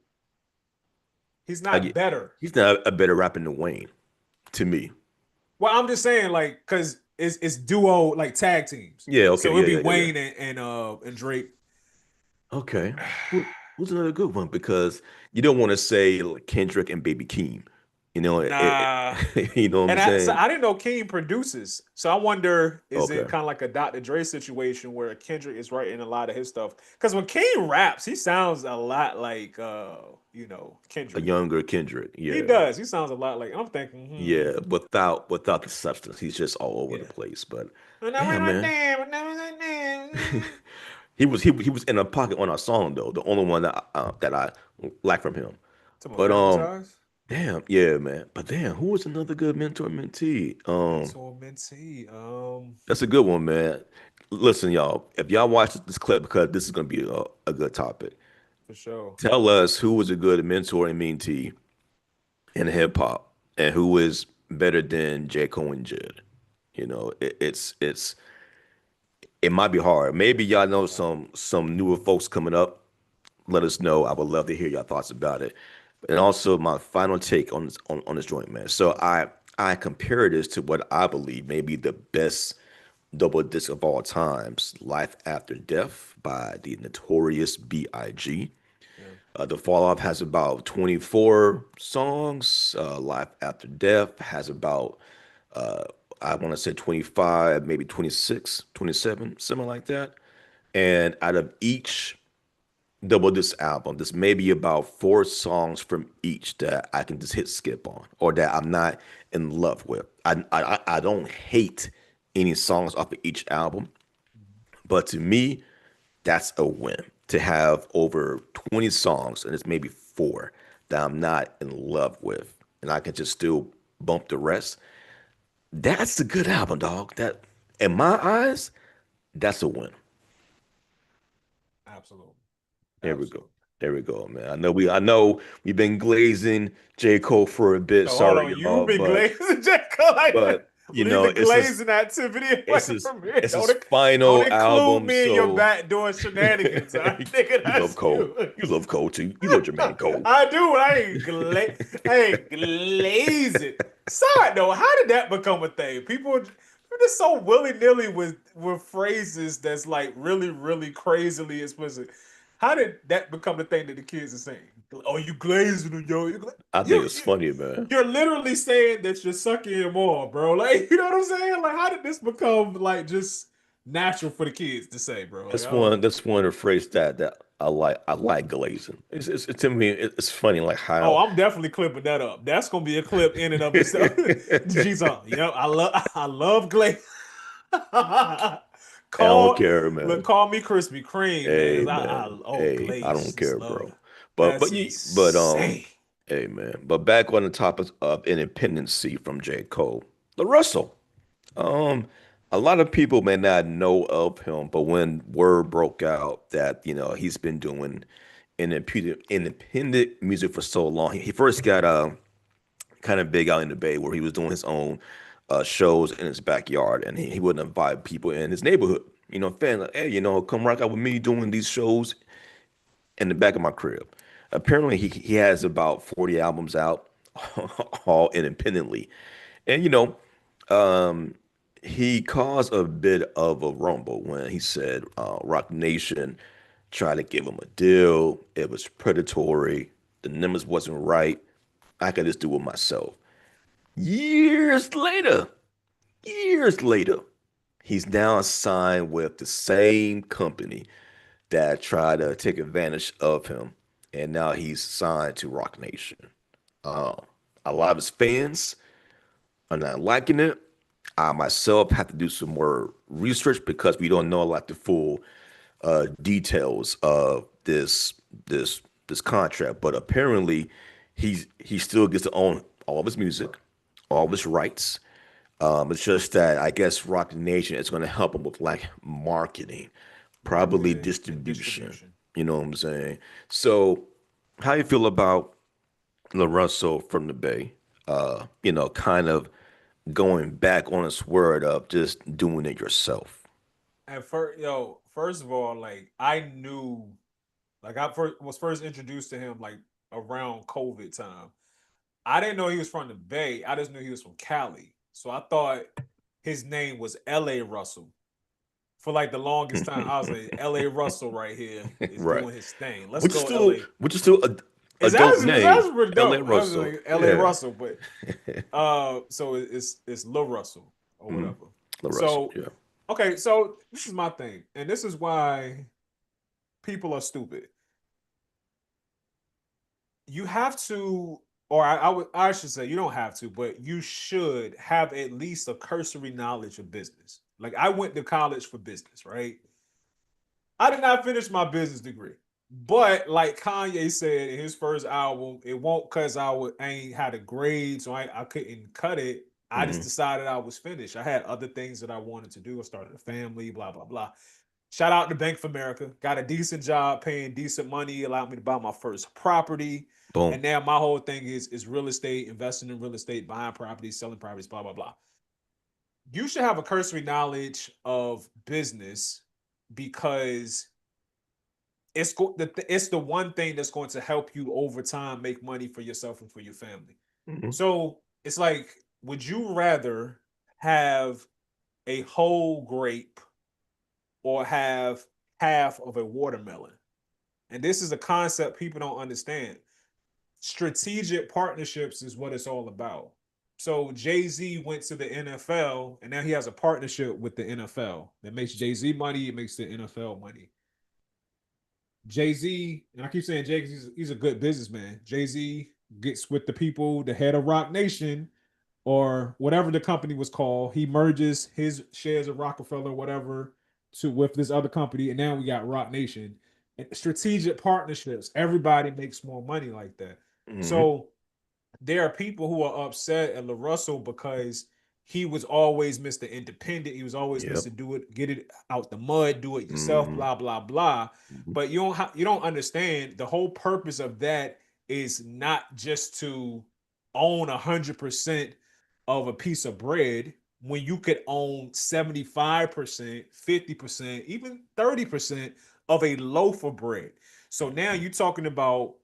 He's I not get better. he's not a better rapper than Wayne, to me. Well, I'm just saying, like, because it's duo like tag teams. Yeah, okay, So it'd yeah, be yeah, yeah, yeah. Wayne and Drake. Okay. Who's another good one? Because you don't want to say like Kendrick and Baby Keem. You know, Nah. you know what I'm So saying? I didn't know King produces. So I wonder, is it Okay. kind of like a Dr. Dre situation where Kendrick is writing a lot of his stuff? Because when King raps, he sounds a lot like A Kendrick. younger Kendrick. He Yeah. does. He sounds a lot like. I'm thinking, Yeah. Without the substance. He's just all over the yeah. place. But And I went damn, right man. there, and I was like, damn. He was in a pocket on our song though. The only one that I like from him. Talking about But family ties. damn, yeah, man. But damn, who was another good mentor mentee? Mentor mentee. That's a good one, man. Listen, y'all, if y'all watch this clip, because this is gonna be a good topic, For sure. tell us who was a good mentor and mentee in hip hop, and who is better than J. Cole and Jid. You know, it might be hard. Maybe y'all know some newer folks coming up. Let us know. I would love to hear your thoughts about it. And also my final take on this joint, man. So I compare this to what I believe may be the best double disc of all times, Life After Death by the Notorious B.I.G. Yeah. The Fall Off has about 24 songs. Life After Death has about uh, I want to say 25, maybe 26, 27, something like that. And out of each double disc album, there's maybe about four songs from each that I can just hit skip on or that I'm not in love with. I don't hate any songs off of each album, but to me, that's a win to have over 20 songs and it's maybe four that I'm not in love with, and I can just still bump the rest. That's a good album, dog. That, in my eyes, that's a win. Absolutely. There we go. Absolutely. There we go, man. I know we've been glazing J. Cole for a bit. So hold Sorry, on, you y'all, been glazing Jack like but leave the glazing activity away it's his from me. it's his Don't final include album. me in your So backdoor shenanigans. Huh? Nigga, you love that's Cole. you. You love Cole too. You love Jermaine Cole. I do. I ain't glazing. Side though, how did that become a thing? People just so willy nilly with phrases that's like really really crazily explicit. How did that become the thing that the kids are saying? Oh, you glazing, yo. I think You, it's you, funny, man. you're literally saying that you're sucking him on, bro. Like, you know what I'm saying? Like, how did this become like just natural for the kids to say, bro? Like, I That's don't one. know. That's one of the phrases that I like. I like glazing. To me, it's funny like Oh, how I'm definitely clipping that up. That's gonna be a clip in and of itself. G's on. Yep, I love Glade. I don't call care, man. call me Krispy Kreme, man. Hey, Cause man. Hey, I Glaze don't just care, love. bro. That's But insane. hey, man. But back on the topic of independency from J. Cole, the Russell. Um, a lot of people may not know of him, but when word broke out that he's been doing independent music for so long, he first got kind of big out in the Bay where he was doing his own shows in his backyard, and he wouldn't invite people in his neighborhood. Fans like, hey, come rock out with me doing these shows in the back of my crib. Apparently, he has about 40 albums out, all independently. And um, he caused a bit of a rumble when he said Rock Nation tried to give him a deal. It was predatory. The numbers wasn't right. I could just do it myself. Years later, years later, he's now signed with the same company that tried to take advantage of him, and now he's signed to Rock Nation. Uh, a lot of his fans are not liking it. I myself have to do some more research because we don't know like the full details of this contract. But apparently, he still gets to own all of his music, all of his rights. It's just that I guess Rock Nation is going to help him with like marketing, probably marketing and distribution. distribution. You know what I'm saying? So, how you feel about LaRussell from the Bay? Kind of going back on his word of just doing it yourself. At first, first of all, like I knew, like was first introduced to him like around COVID time. I didn't know he was from the Bay. I just knew he was from Cali. So I thought his name was L.A. Russell. For like the longest time, I was like, L.A. Russell right here is Right. doing his thing. Let's go, L.A. Which is still a It's dope actually, it's name, actually pretty L.A. dope. I was Russell. like L.A. Yeah. Russell, but so it's Lil Russell or Mm-hmm. whatever. Russell. So Yeah. okay, so this is my thing, and this is why people are stupid. You have to, or I should say, you don't have to, but you should have at least a cursory knowledge of business. Like I went to college for business, right? I did not finish my business degree. But like Kanye said in his first album, it won't cause I ain't had a grade, so I couldn't cut it. I just Mm-hmm. decided I was finished. I had other things that I wanted to do. I started a family, blah, blah, blah. Shout out to Bank of America. Got a decent job, paying decent money, allowed me to buy my first property. Boom. And now my whole thing is real estate, investing in real estate, buying properties, selling properties, blah, blah, blah. You should have a cursory knowledge of business because it's the one thing that's going to help you over time make money for yourself and for your family. Mm-hmm. So it's like, would you rather have a whole grape or have half of a watermelon? And this is a concept people don't understand. Strategic partnerships is what it's all about. So Jay-Z went to the NFL and now he has a partnership with the NFL that makes Jay-Z money, it makes the NFL money. Jay-Z, and I keep saying Jay-Z, he's a good businessman. Jay-Z gets with the people, the head of Rock Nation, or whatever the company was called. He merges his shares of Rockefeller, whatever, to with this other company, and now we got Rock Nation. And strategic partnerships. Everybody makes more money like that. Mm-hmm. So there are people who are upset at LaRussell because he was always Mr. Independent. He was always Yep. Mr. Do it, get it out the mud, do it yourself, Mm-hmm. blah blah blah. Mm-hmm. But you don't understand the whole purpose of that is not just to own 100% of a piece of bread when you could own 75%, 50%, even 30% of a loaf of bread. So now you're talking about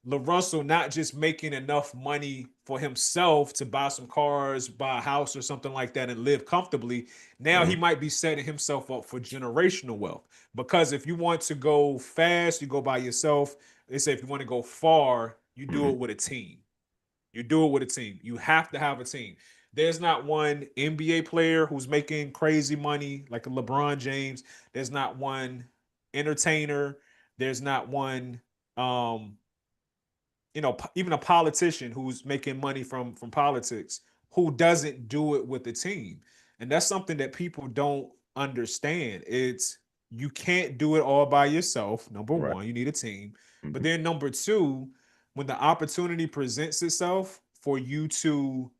LaRussell not just making enough money for himself to buy some cars, buy a house or something like that and live comfortably. Now he Mm-hmm. might be setting himself up for generational wealth. Because if you want to go fast, you go by yourself. They say if you want to go far, you do Mm-hmm. it with a team. You do it with a team. You have to have a team. There's not one NBA player who's making crazy money like a LeBron James. There's not one entertainer. There's not one even a politician who's making money from politics who doesn't do it with the team. And that's something that people don't understand. It's you can't do it all by yourself. Number Right. one, you need a team. But Mm-hmm. then number two, when the opportunity presents itself for you to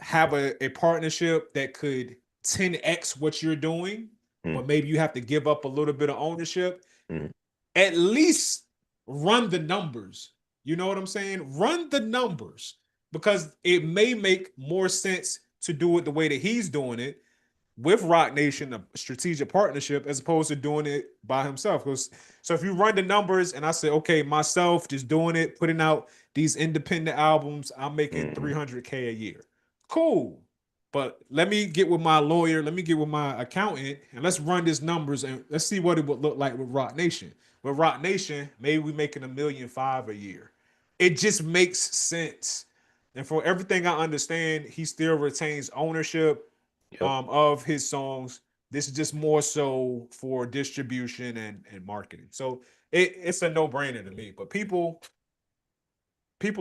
have a partnership that could 10x what you're doing, but maybe you have to give up a little bit of ownership, Mm-hmm. at least run the numbers. You know what I'm saying? Run the numbers because it may make more sense to do it the way that he's doing it with Rock Nation, a strategic partnership, as opposed to doing it by himself. So if you run the numbers and I say, okay, myself just doing it, putting out these independent albums, I'm making Hmm. 300K a year. Cool. But let me get with my lawyer, let me get with my accountant, and let's run these numbers and let's see what it would look like with Rock Nation. With Rock Nation, maybe we making 1.5 million a year. It just makes sense. And for everything I understand, he still retains ownership Yep. of his songs. This is just more so for distribution and marketing. So it's a no-brainer to me. But people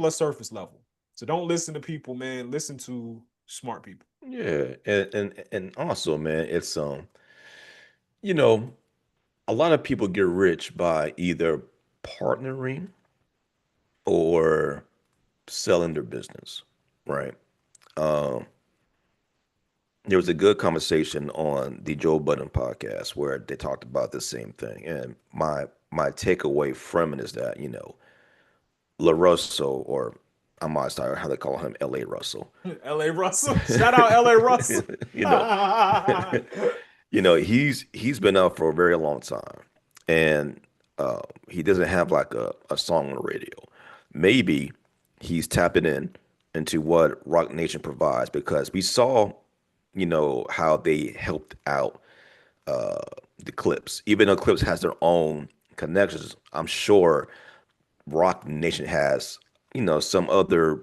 are surface level. So don't listen to people, man. Listen to smart people. Yeah, and also, man, it's you know, a lot of people get rich by either partnering or selling their business, right? Um, there was a good conversation on the Joe Budden podcast where they talked about the same thing, and my takeaway from it is that LaRusso, or I might start how they call him, L.A. Russell. L.A. Russell. Shout out L.A. Russell. you know, he's been out for a very long time, and he doesn't have like a song on the radio. Maybe he's tapping in into what Rock Nation provides because we saw, how they helped out uh, the Clips. Even though Clips has their own connections, I'm sure Rock Nation has, some other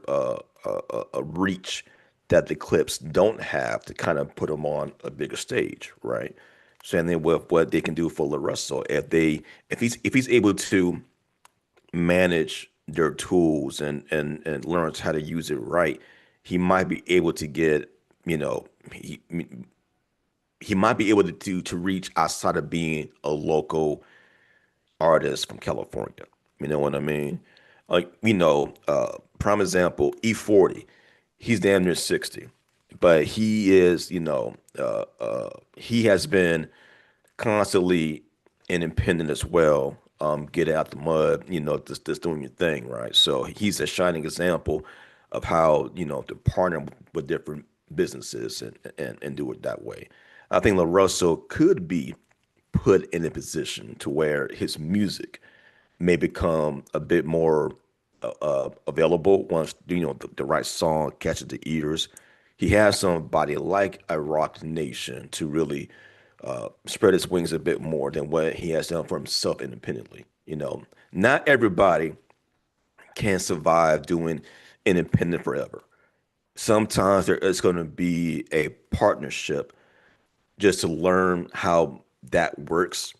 reach that the Clips don't have to kind of put them on a bigger stage, right? Same thing with what they can do for LaRusso. If he's able to manage their tools and learns how to use it right, he might be able to get, you know, he might be able to reach outside of being a local artist from California. You know what I mean? Like, prime example, E40. He's damn near 60, but he is, he has been constantly independent as well. Get out the mud, just doing your thing, right? So he's a shining example of how, to partner with different businesses and do it that way. I think LaRusso could be put in a position to where his music may become a bit more available once the right song catches the ears. He has somebody like a Rock Nation to really spread his wings a bit more than what he has done for himself independently. Not everybody can survive doing independent forever. Sometimes there is going to be a partnership just to learn how that works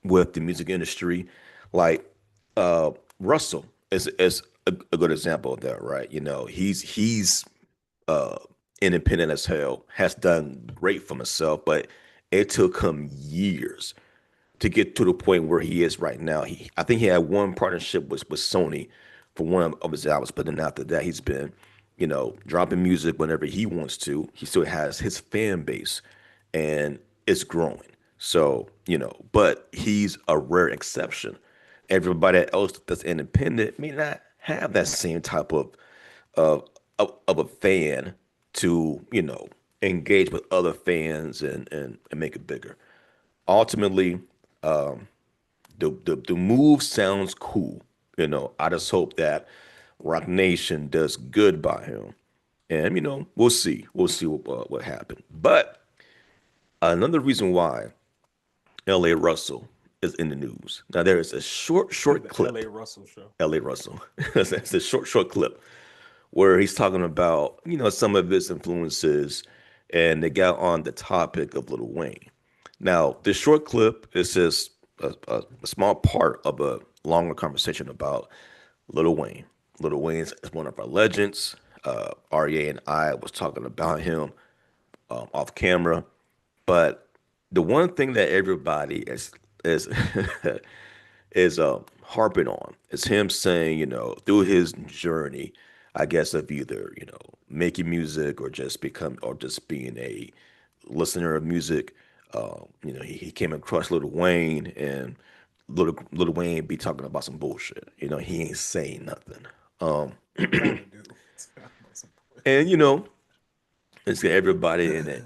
with the music industry. Like Russell is a good example of that, right? He's uh, independent as hell, has done great for himself, but it took him years to get to the point where he is right now. I think he had one partnership with Sony for one of his albums, but then after that, he's been, dropping music whenever he wants to. He still has his fan base, and it's growing. So, but he's a rare exception. Everybody else that's independent may not have that same type of of a fan to, engage with other fans and make it bigger. Ultimately, the move sounds cool. I just hope that Rock Nation does good by him, and we'll see. We'll see what happened. But another reason why L.A. Russell is in the news. Now there is a short The clip. L.A. Russell show. L.A. Russell. It's a short clip where he's talking about some of his influences, and they got on the topic of Lil Wayne. Now, this short clip is just a small part of a longer conversation about Lil Wayne. Lil Wayne is one of our legends. REA and I was talking about him off camera, but the one thing that everybody is is harping on is him saying, through his journey, I guess of either, making music or just being a listener of music. He came across Lil Wayne, and Lil Wayne be talking about some bullshit. He ain't saying nothing. Um, Kind of do. and it's got everybody in it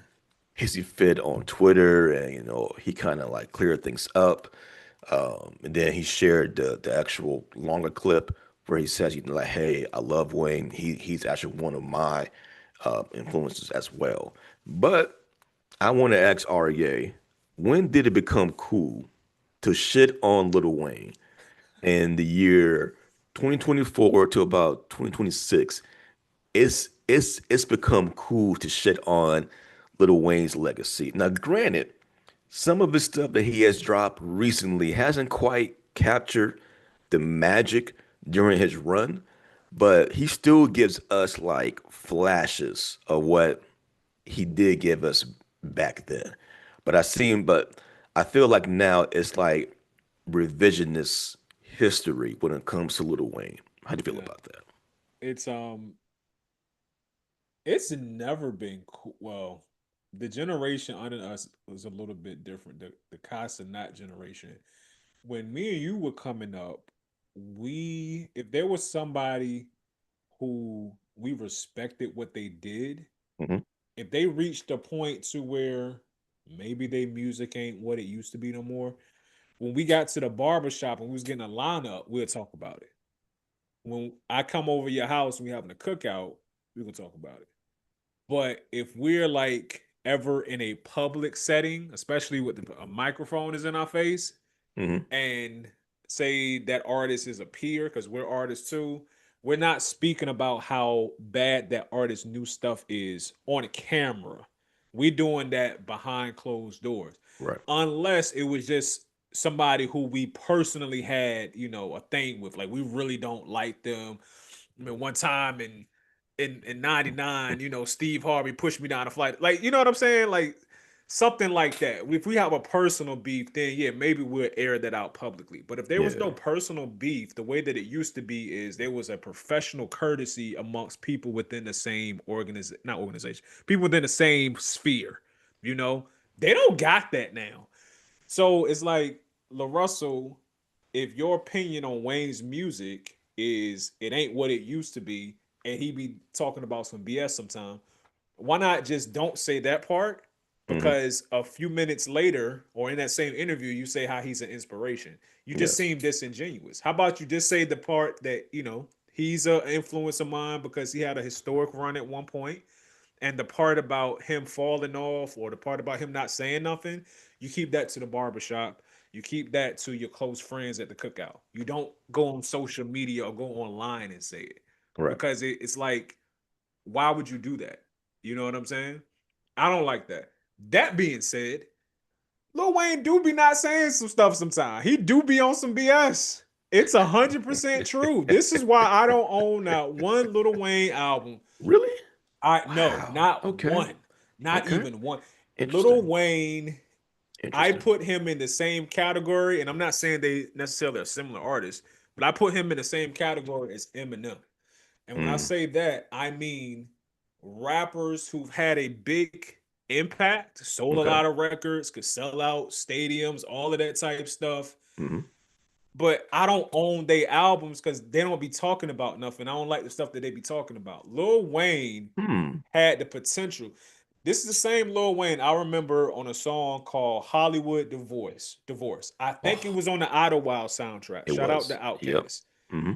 hissy fit on Twitter, and he kind of like cleared things up. And then he shared the actual longer clip where he says, like, hey, I love Wayne. He's actually one of my influences as well. But I want to ask REA, when did it become cool to shit on Lil Wayne in the year 2024 to about 2026? It's become cool to shit on Lil Wayne's legacy. Now, granted, some of the stuff that he has dropped recently hasn't quite captured the magic during his run, but he still gives us like flashes of what he did give us back then. But I feel like now it's like revisionist history when it comes to Lil Wayne. How do you feel Yeah. about that? It's it's never been cool. Well, the generation under us was a little bit different. The Casa Not generation. When me and you were coming up, we if there was somebody who we respected what they did, Hmm. if they reached a point to where maybe their music ain't what it used to be no more, when we got to the barber shop and we was getting a lineup, we'll talk about it. When I come over your house and we having a cookout, we can talk about it. But if we're like ever in a public setting, especially with a microphone is in our face, Hmm. and say that artist is a peer because we're artists too, we're not speaking about how bad that artist's new stuff is on camera. We're doing that behind closed doors. Right. Unless it was just somebody who we personally had, a thing with. Like we really don't like them. I mean, one time in '99, Steve Harvey pushed me down a flight. Like, you know what I'm saying? Like something like that. If we have a personal beef, then yeah, maybe we'll air that out publicly. But if there was no Yeah. personal beef, the way that it used to be is there was a professional courtesy amongst people within the same not organization, people within the same sphere. You know, they don't got that now. So it's like LaRussell, if your opinion on Wayne's music is it ain't what it used to be, and he be talking about some BS sometime, why not just don't say that part? Hmm. Because a few minutes later, or in that same interview, you say how he's an inspiration. You just Yes. seem disingenuous. How about you just say the part that, he's an influence of mine because he had a historic run at one point, and the part about him falling off or the part about him not saying nothing, you keep that to the barbershop. You keep that to your close friends at the cookout. You don't go on social media or go online and say it Right. because it's like, why would you do that? You know what I'm saying? I don't like that. That being said, Lil Wayne do be not saying some stuff sometimes. He do be on some BS. It's 100% true. This is why I don't own not one Lil Wayne album. Really? I no, Wow. not Okay. one, not Okay. even one. Lil Interesting. Wayne, I Interesting. put him in the same category, and I'm not saying they necessarily are similar artists, but I put him in the same category as Eminem. And when I Mm. say that, I mean rappers who've had a big impact, sold a Okay. lot of records, could sell out stadiums, all of that type stuff. Hmm. But I don't own their albums because they don't be talking about nothing. I don't like the stuff that they be talking about. Lil Wayne Hmm. had the potential. This is the same Lil Wayne I remember on a song called Hollywood Divorce. Divorce. I think it Oh, was on the Idlewild soundtrack. it Shout out to was. Yep. Outkast. Hmm.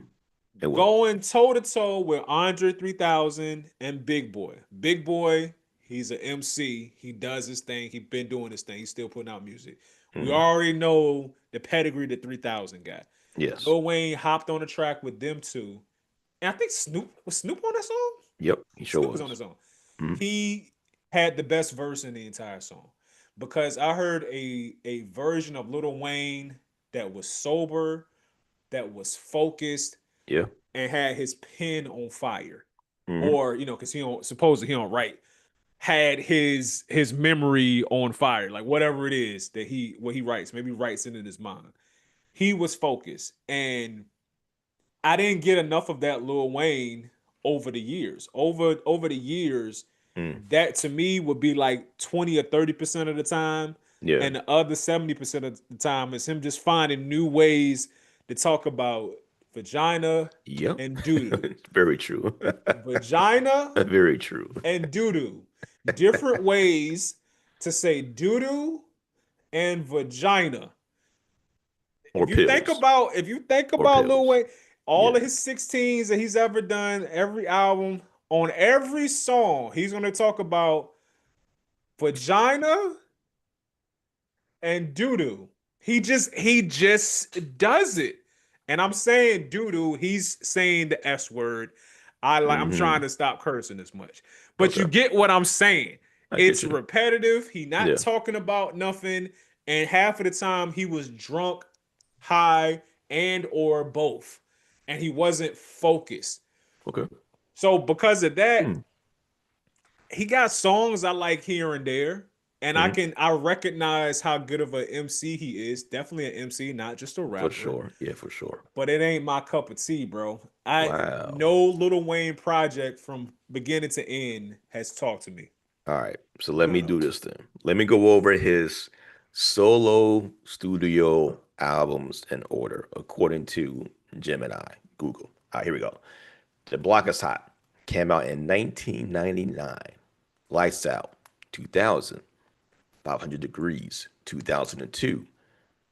It was. Going toe to toe with Andre 3000 and Big Boy. Big Boy, he's an MC. He does his thing. He's been doing his thing. He's still putting out music. We Hmm. already know the pedigree the 3000 got. Yes. Lil Wayne hopped on the track with them two. And I think Snoop on that song? Yep. He sure Snoop was on was. the song. Hmm. He had the best verse in the entire song because I heard a version of Lil Wayne that was sober, that was focused, Yeah. and had his pen on fire, Hmm. or because he don't supposedly he don't write, had his memory on fire, like whatever it is that he writes, maybe he writes it in his mind. He was focused, and I didn't get enough of that Lil Wayne over the years. Over the years, Mm. that to me would be like 20 or 30% of the time. Yeah. And the other 70% of the time is him just finding new ways to talk about vagina Yep. and doo-doo. Very true. Vagina Very true. and doo-doo. Different ways to say doo-doo and vagina. Or pills. If you think Or about Lil pills. Wayne, all Yeah. of his 16s that he's ever done, every album, on every song, he's gonna talk about vagina and doo doo. He just does it. And I'm saying doo doo, he's saying the S word. I'm trying Hmm. to stop cursing as much. But you Okay. get what I'm saying. I get It's you. repetitive. He not Yeah. talking about nothing. And half of the time he was drunk, high, and or both. And he wasn't focused. Okay. So because of that, Hmm. he got songs I like here and there, and Hmm. I recognize how good of an MC he is. Definitely an MC, not just a For rapper. sure. Yeah, for sure. But it ain't my cup of tea, bro. I Wow. No Lil Wayne project from beginning to end has talked to me. All right. So let me do this then. Let me go over his solo studio albums in order according to Gemini, Google. All right, here we go. The Block is Hot came out in 1999. Lights Out, 2000. 500 Degrees, 2002.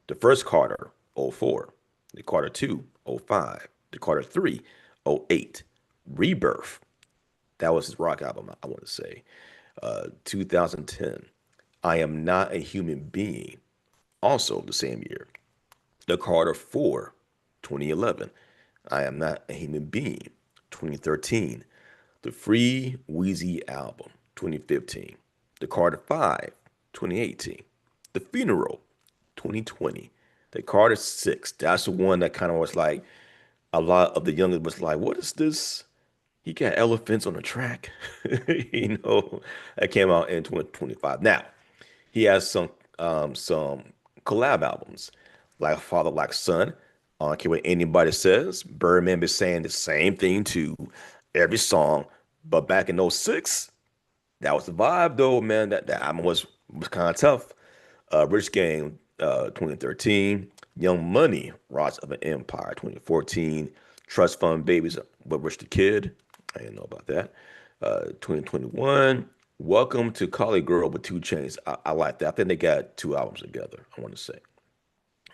The First Carter, '04. The Carter 2, '05. The Carter 3, '08. Rebirth, that was his rock album, I want to say. 2010. I Am Not a Human Being, also the same year. The Carter 4, 2011. I Am Not a Human Being, 2013. The Free Wheezy album, 2015. The Carter 5, 2018. The Funeral, 2020. The Carter 6, that's the one that kind of was like, a lot of the youngest was like, what is this? He got elephants on the track. That came out in 2025. Now, he has some collab albums, like Father Like Son. I don't care what anybody says. Birdman been saying the same thing to every song. But back in '06, that was the vibe though, man. That album was kind of tough. Rich Gang, 2013. Young Money, Rise of an Empire, 2014. Trust Fund Babies with Rich the Kid. I didn't know about that. 2021. Welcome to Collie Girl with Two Chains. I like that. I think they got two albums together, I want to say.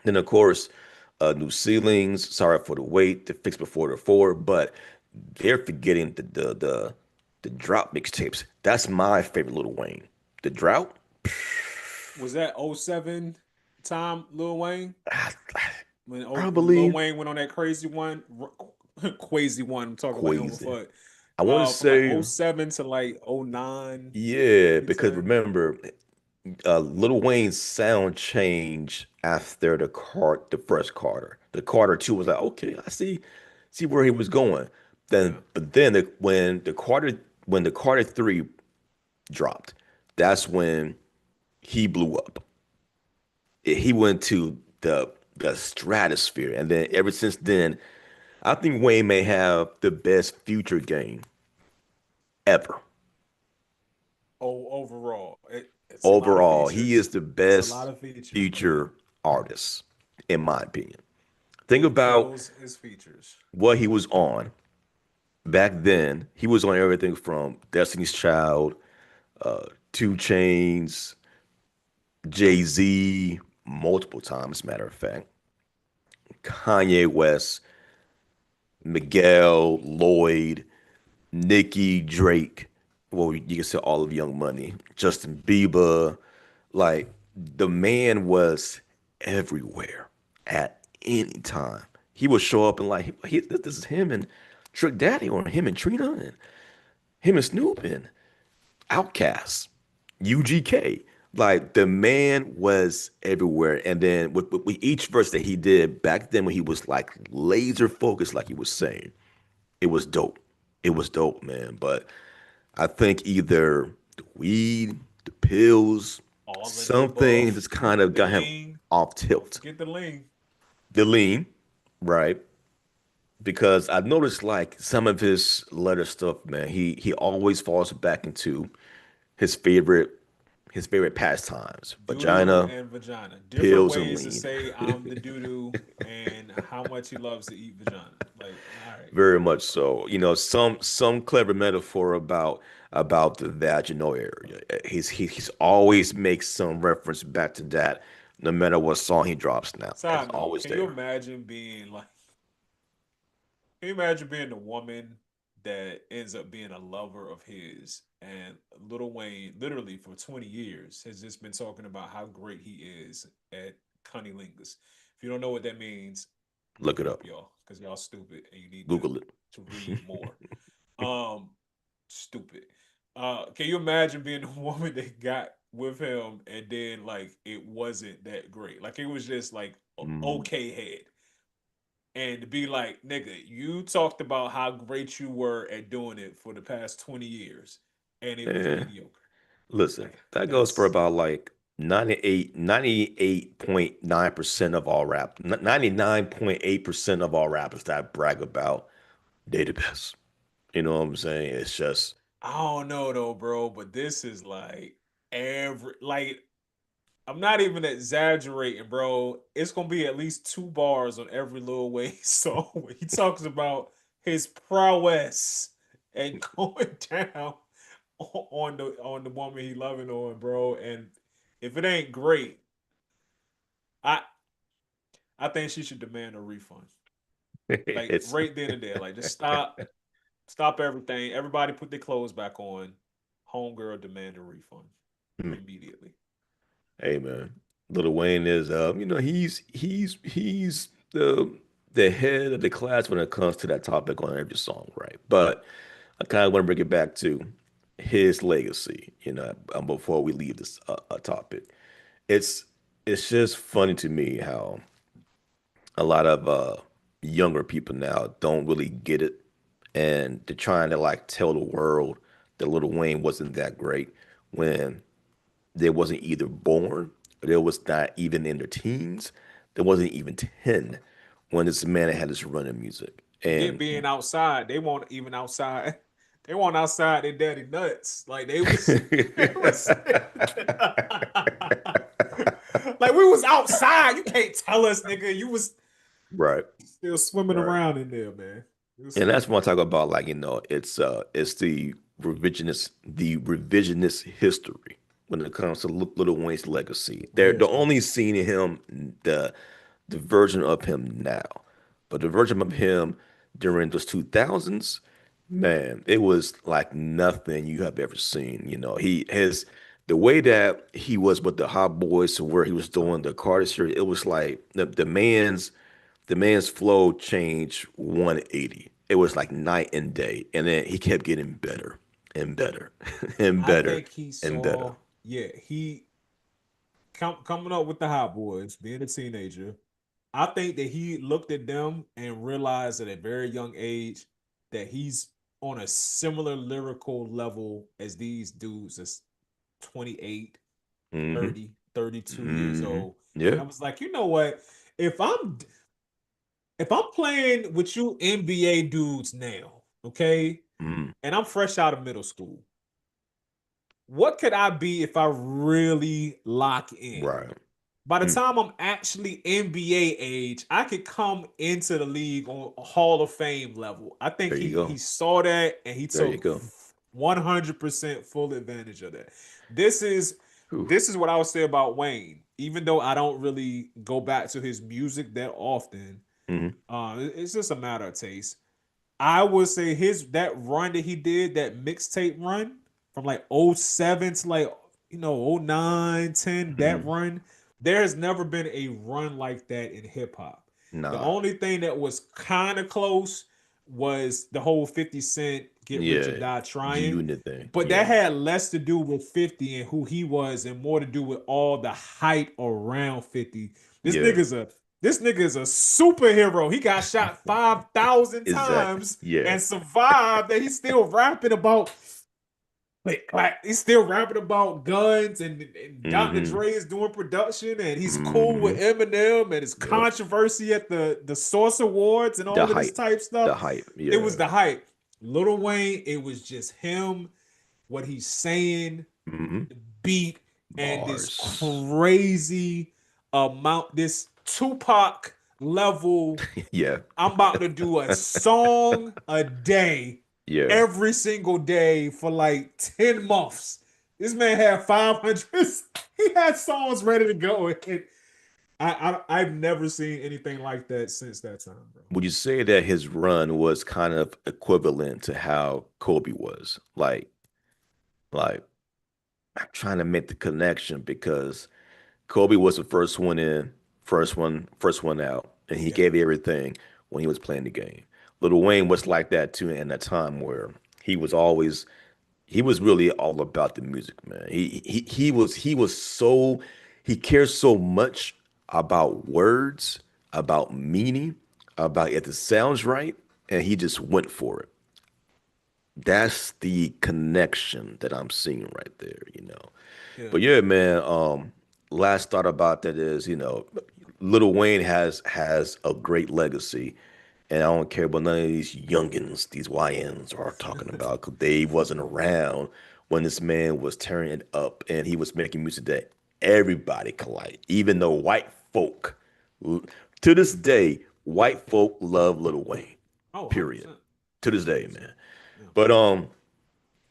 Then, of course, New Ceilings, Sorry for the Wait, The Fix Before the Four, but they're forgetting the drop mixtapes. That's my favorite Little Wayne. The drought, Was that '07 time, Lil Wayne? When Lil probably Wayne went on that crazy one, crazy one. I'm talking like Quasi. overfuck. I want to From like say, '07 to like '09, yeah, maybe because 10. remember, Little Wayne's sound changed after the first Carter. The Carter 2 was like, okay, see where he was going. Then, Yeah. but then when the Carter 3 dropped, that's when he blew up. He went to the stratosphere, and then ever since then, I think Wayne may have the best future game ever. Oh, overall, it's a lot of Overall, he features. is the It's a lot best of features, man. future artist, in my opinion. Think He about kills his features. what he was on back then. He was on everything from Destiny's Child, Two Chains, Jay-Z, multiple times, matter of fact, Kanye West, Miguel, Lloyd, Nicki, Drake. Well, you can say all of Young Money, Justin Bieber. Like the man was everywhere at any time. He would show up and like this is him and Trick Daddy or him and Trina and him and Snoop and Outkast, UGK. Like the man was everywhere. And then with each verse that he did back then when he was like laser focused, like he was saying, it was dope. It was dope, man. But I think either the weed, the pills, All of the something above. just kind of The got him lean. off Don't tilt. forget the lean. The lean, right? Because I noticed like some of his letter stuff, man, he always falls back into his favorite his favorite pastimes, Doo-doo vagina, and vagina. Different pills, and ways to lean. say I'm the doo-doo and how much he loves to eat vagina. Like, all right. Very much so. Some clever metaphor about the vaginal area. He's always makes some reference back to that, no matter what song he drops now. It's Side note, always can you there. imagine being like Can you imagine being the woman that ends up being a lover of his? And Lil Wayne, literally for 20 years, has just been talking about how great he is at cunnilingus. If you don't know what that means, Look look it it up. up, y'all, because y'all stupid and you need Google it. to read more. Um, Stupid. Can you imagine being the woman that got with him and then like it wasn't that great? Like it was just like Mm, okay head and to be like, nigga, you talked about how great you were at doing it for the past 20 years and it was eh. mediocre. Listen, Like that goes for that's about like 98.9% of all 99.8% of all rappers that brag about they the best. You know what I'm saying? It's just I don't know though, bro, but this is like every like I'm not even exaggerating, bro. It's gonna be at least 2 bars on every Lil Wayne song where he talks about his prowess and going down on the woman he loving on, bro. And if it ain't great, I I think she should demand a refund. Like it's right then and there. Like just stop everything. Everybody put their clothes back on. Homegirl demand a refund immediately. hey man. Lil Wayne is he's the head of the class when it comes to that topic on every song, right? But I kind of want to bring it back to his legacy, before we leave this topic. It's it's just funny to me how a lot of younger people now don't really get it, and they're trying to like tell the world that Lil Wayne wasn't that great when they wasn't either born, or they was not even in their teens, they wasn't even 10 when this man had this run in music. Forget And being outside. They weren't even outside. They weren't outside their daddy nuts. Like they was, it was like we was outside. You can't tell us, nigga. You was right, still swimming right. around in there, man. It was And that's stupid. when I talk about like, it's the revisionist history when it comes to Lil Wayne's legacy. They're Yes, only bro. seeing him the version of him now. But the version of him during those 2000s, man, it was like nothing you have ever seen. The way that he was with the Hot Boys to where he was doing the Carter series, it was like the man's flow changed 180. It was like night and day. And then he kept getting better and better and I better think he and better. saw, yeah, he coming up with the Hot Boys, being a teenager. I think that he looked at them and realized at a very young age that he's on a similar lyrical level as these dudes that's 28, Hmm. 30, 32 years Hmm. old. And Yeah. I was like, you know what? If I'm if I'm playing with you NBA dudes now, okay, Mm. and I'm fresh out of middle school, what could I be if I really lock in? Right. By the Mm. time I'm actually NBA age, I could come into the league on a Hall of Fame level. I think There you he go. saw that and he There you took go. 100% full advantage of that. This is Whew. this is what I would say about Wayne. Even though I don't really go back to his music that often, Hmm. it's just a matter of taste. I would say his that run that he did, that mixtape run from like '07 to like '09, 10, that Hmm. run, there has never been a run like that in hip hop. The Nah. only thing that was kind of close was the whole 50 Cent Get Rich or Yeah. Die G Trying. Unit thing. But that Yeah. had less to do with 50 and who he was and more to do with all the hype around 50. This Yeah. nigga's a this nigga is a superhero. He got shot 5,000 Exactly. times Yeah. and survived, and he's still rapping about like he's still rapping about guns and Dr. Hmm. Dre is doing production and he's cool with Hmm. Eminem and his Yep. controversy at the Source Awards and The all of this hype. type The stuff. hype. It was Yeah. the hype. Little Wayne, it was just him, what he's saying, Hmm. beat, and this Bars. crazy amount, this Tupac level. Yeah. I'm about to do a song a day, Yeah. every single day for like 10 months. This man had 500. He had songs ready to go. I've never seen anything like that since that time, bro. Would you say that his run was kind of equivalent to how Kobe was? Like I'm trying to make the connection because Kobe was the first one in, first one out, and he Yeah. gave everything when he was playing the game. Lil Wayne was like that too in a time where he was always he was really all about the music, man. He was so he cares so much about words, about meaning, about if it sounds right, and he just went for it. That's the connection that I'm seeing right there, you know. Yeah. But yeah, man, last thought about that is, Lil Wayne has a great legacy. And I don't care about none of these youngins, these YNs are talking about, 'cause they wasn't around when this man was tearing it up and he was making music that everybody could like. Even the white folk, l- to this day, white folk love Lil Wayne. Oh, Period. 100%. To this day, 100%. man. Yeah. But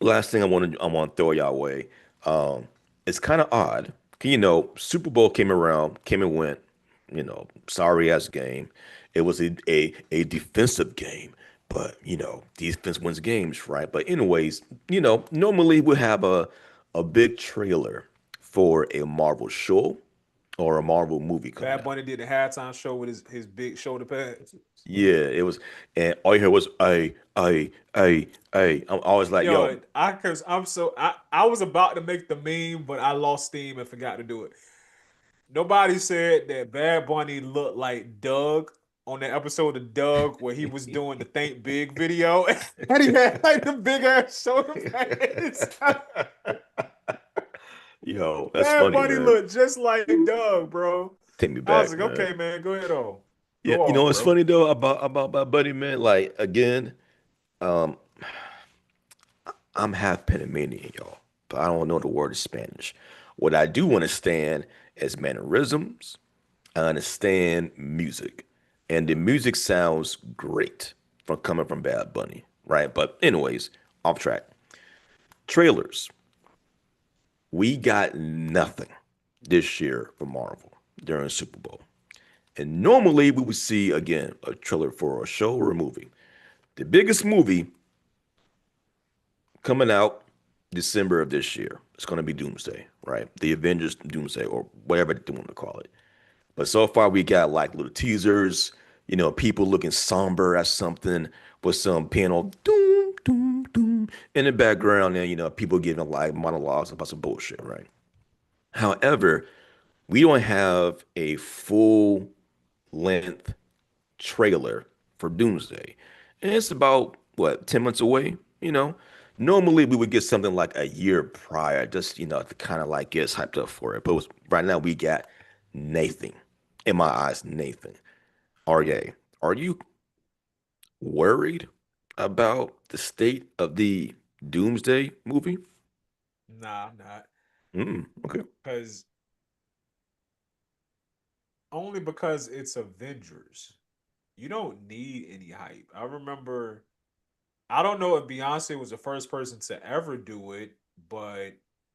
last thing I want to throw y'all way. Um, it's kind of odd. Super Bowl came and went. Sorry ass game. It was a defensive game, but defense wins games, right? But anyways, normally we have a big trailer for a Marvel show or a Marvel movie coming Bad out. Bunny did the halftime show with his big shoulder pads. Yeah, it was, and all you heard was I'm always like, yo, Yo, cause I was about to make the meme, but I lost steam and forgot to do it. Nobody said that Bad Bunny looked like Doug on the episode of Doug where he was doing the Think Big video and he had like the big ass shoulder pads. yo, that's Bad funny, Bunny man. looked just like Doug, bro. Take me I was back, like, man. okay, man, go ahead on. Yeah, Go off, what's bro. funny though about my buddy, man? Like again, um, I'm half Panamanian, y'all, but I don't know the word in Spanish. What I do understand is mannerisms. I understand music, and the Yeah. music sounds great from coming from Bad Bunny, right? But anyways, off track. Trailers. We got nothing this year for Marvel during Super Bowl. And normally we would see again a trailer for a show or a movie. The biggest movie coming out December of this year. It's going to be Doomsday, right? The Avengers Doomsday or whatever they want to call it. But so far we got like little teasers, people looking somber at something with some piano doom doom doom in the background and people giving like monologues about some bullshit, right? However, we don't have a full length trailer for Doomsday. And it's about what, 10 months away, you know? Normally we would get something like a year prior, just to kind of like get us hyped up for it. But right now we got Nathan. In my eyes, Nathan. RA, are you worried about the state of the Doomsday movie? Nah, I'm not. Okay. Cause only because it's Avengers. You don't need any hype. I don't know if Beyonce was the first person to ever do it, but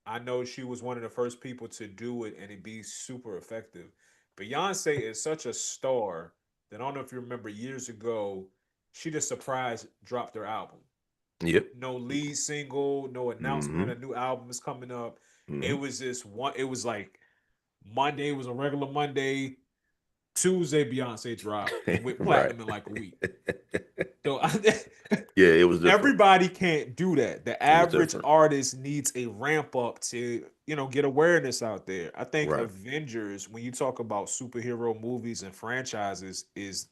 I know she was one of the first people to do it and it be super effective. Beyonce is such a star that I don't know if you remember years ago, she just surprise dropped her album. Yep. No lead single, no announcement, Mm-hmm. a new album is coming up. It Mm-hmm. was this one, it was like Monday was a regular Monday, Tuesday Beyonce dropped and went Right. platinum in like a week. So Yeah, it was different. everybody can't do that. The It was average different. artist needs a ramp up to, get awareness out there. I think Right. Avengers, when you talk about superhero movies and franchises, is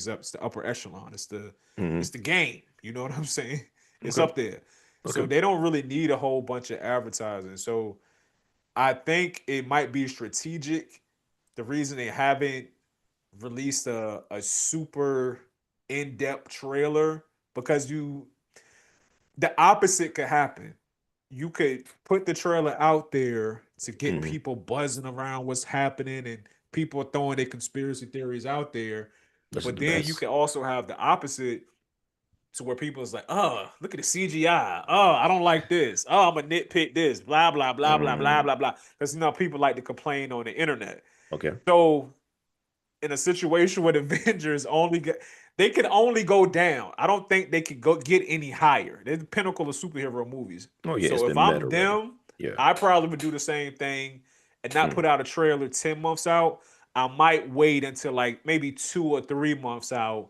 up it's the upper echelon. Mm-hmm. It's the game. You know what I'm saying? It's Okay. up there. So Okay. they don't really need a whole bunch of advertising. So I think it might be strategic. The reason they haven't released a super in-depth trailer because the opposite could happen. You could put the trailer out there to get Mm-hmm. people buzzing around what's happening and people throwing their conspiracy theories out there. This is But the then you best. can also have the opposite to where people is like, oh, look at the CGI. Oh, I don't like this. Oh, I'm gonna nitpick this. Blah blah blah blah blah Mm. blah blah. Because people like to complain on the internet. Okay. So in a situation where the Avengers only get they can only go down. I don't think they could go get any higher. They're the pinnacle of superhero movies. Oh yeah, it's So if been met I'm already. them, Yeah. I probably would do the same thing and not Hmm. put out a trailer 10 months out. I might wait until like maybe 2 or 3 months out,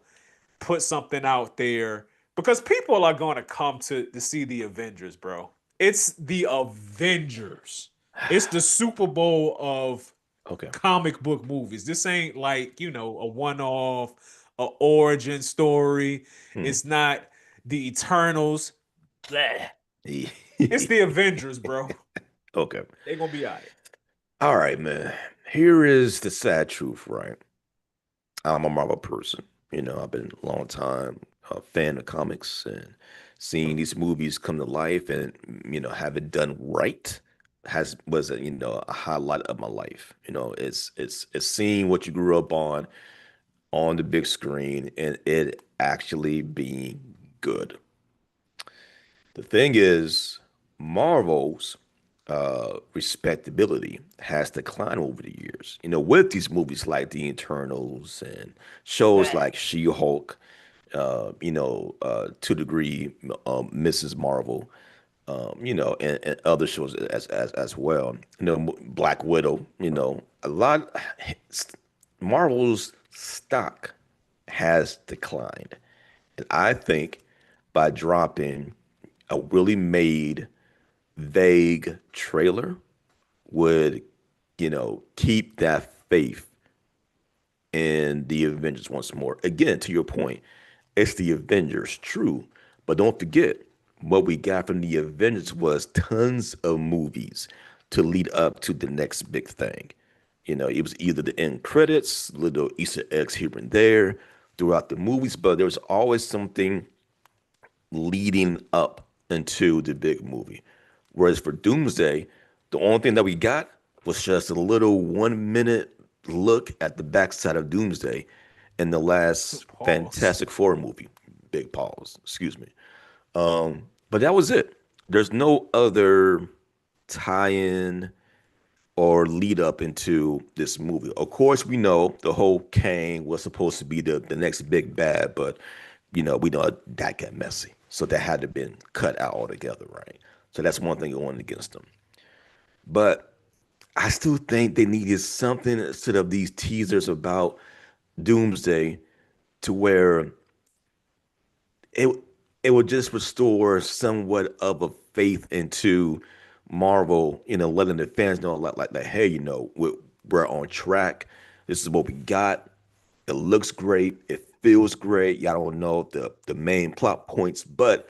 put something out there because people are going to come to see the Avengers, bro. It's the Avengers. It's the Super Bowl of Okay. comic book movies. This ain't like, a one-off, a origin story. Hmm. It's not the Eternals. Bleh. It's the Avengers, bro. Okay. They're gonna be all right. All right, man. Here is the sad truth, right? I'm a Marvel person. I've been a long time a fan of comics and seeing these movies come to life and have it done right was a highlight of my life. It's seeing what you grew up on the big screen and it actually being good. The thing is, Marvel's respectability has declined over the years. With these movies like The Eternals and shows Bleh. like She-Hulk, to degree, Mrs. Marvel, and other shows as well. Black Widow. A lot. Marvel's stock has declined, and I think by dropping a really made vague trailer would, keep that faith in the Avengers once more. Again, to your point, it's the Avengers, true. But don't forget, what we got from the Avengers was tons of movies to lead up to the next big thing. It was either the end credits, little Easter eggs here and there throughout the movies, but there was always something leading up into the big movie. Whereas for Doomsday, the only thing that we got was just a little 1 minute look at the backside of Doomsday in the last Pause. Fantastic Four movie. Big pause, excuse me. But that was it. There's no other tie-in or lead up into this movie. Of course, we know the whole Kang was supposed to be the next big bad, but we know that got messy. So that had to been cut out altogether, right? So that's one thing going against them. But I still think they needed something instead of these teasers about Doomsday to where it it would just restore somewhat of a faith into Marvel, letting the fans know like hey, we're on track. This is what we got. It looks great. It feels great. Y'all don't know the main plot points, but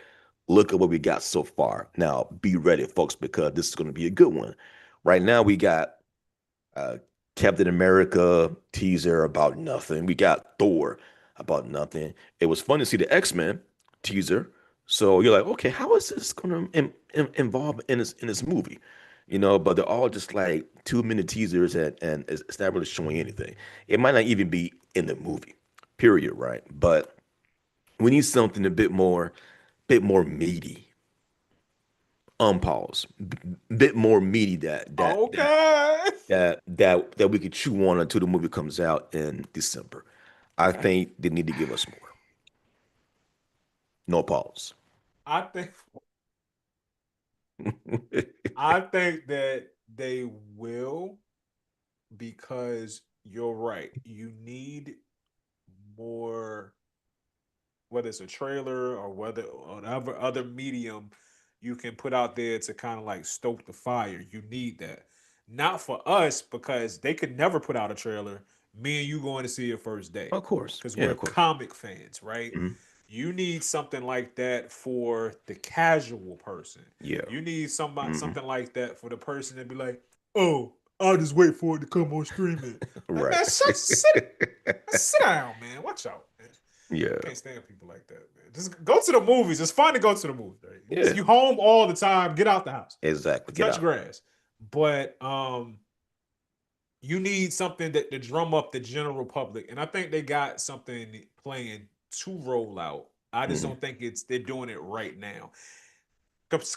look at what we got so far. Now be ready, folks, because this is going to be a good one. Right now we got uh, Captain America teaser about nothing. We got Thor about nothing. It was fun to see the X-Men teaser. So you're like, okay, how is this going to involve in this movie? But they're all just like 2 minute teasers and it's not really showing anything. It might not even be in the movie, period, right? But we need something a bit more meaty. Unpause. Bit more meaty Okay. that we could chew on until the movie comes out in December. I think they need to give us more. No pause. I think I think that they will because you're right. You need more, whether it's a trailer or whether whatever other medium you can put out there to kind of like stoke the fire. You need that. Not for us because they could never put out a trailer. Me and you going to see it first day Of course. because Yeah, we're of course. comic fans, right? Mhm. You need something like that for the casual person. Yeah. You need Hmm. something like that for the person that be like, oh, I'll just wait for it to come on streaming. Like, Right. man, sit down, man. Watch out, man. Yeah. Can't stand people like that, man. Just go to the movies. It's fun to go to the movies. Right? Yeah. You home all the time. Get out the house. Exactly. Get Touch out. grass. But you need something that to drum up the general public, and I think they got something playing to roll out. I just Hmm. don't think they're doing it right now.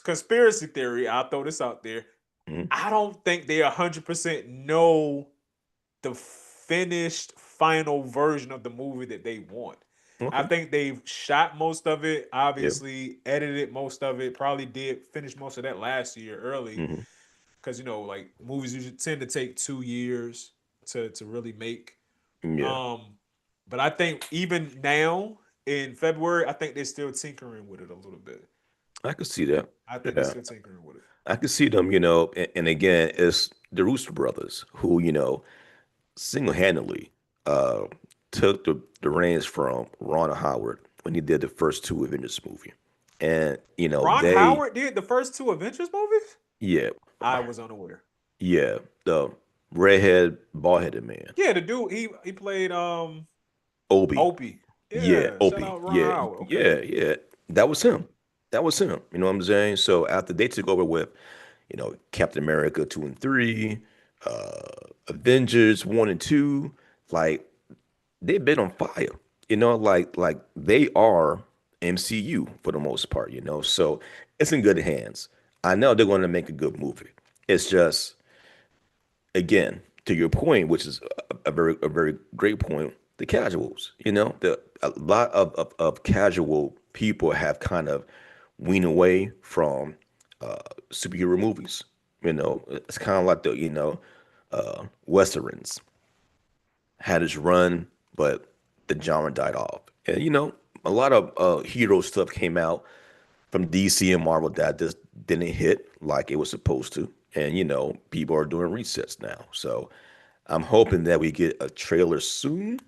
Conspiracy theory. I'll throw this out there. Hmm. I don't think they 100% know the finished final version of the movie that they want. I Okay. think they've shot most of it, Yeah. obviously edited most of it, probably did finish most of that last year early Hmm. because like movies usually tend to take 2 years to really make. Yeah. Um, but I think even now in February, I think they're still tinkering with it a little bit. I could see that. I think they're Yeah. still tinkering with it. I could see them, and again, it's the Rooster Brothers who, single-handedly uh took the reins from Ron Howard when he did the first two Avengers movie. And, Ron Howard did the first two Avengers movies. yeah, I was unaware. yeah, the redhead, bald-headed man, Yeah, the dude he played Obi. Opie. Yeah, Yeah, shout Opie. out Ron Yeah, Howard. Okay. yeah, yeah. That was him. That was him. You know what I'm saying? So after they took over with, Captain America 2 and 3, uh, Avengers 1 and 2, like they've been on fire. Like they are MCU for the most part. So it's in good hands. I know they're going to make a good movie. It's just, again, to your point, which is a very great point, the casuals, a lot of casual people have kind of weaned away from superhero movies. It's kind of like Westerns had its run, but the genre died off. And a lot of hero stuff came out from DC and Marvel that just didn't hit like it was supposed to. And people are doing resets now. So I'm hoping that we get a trailer soon,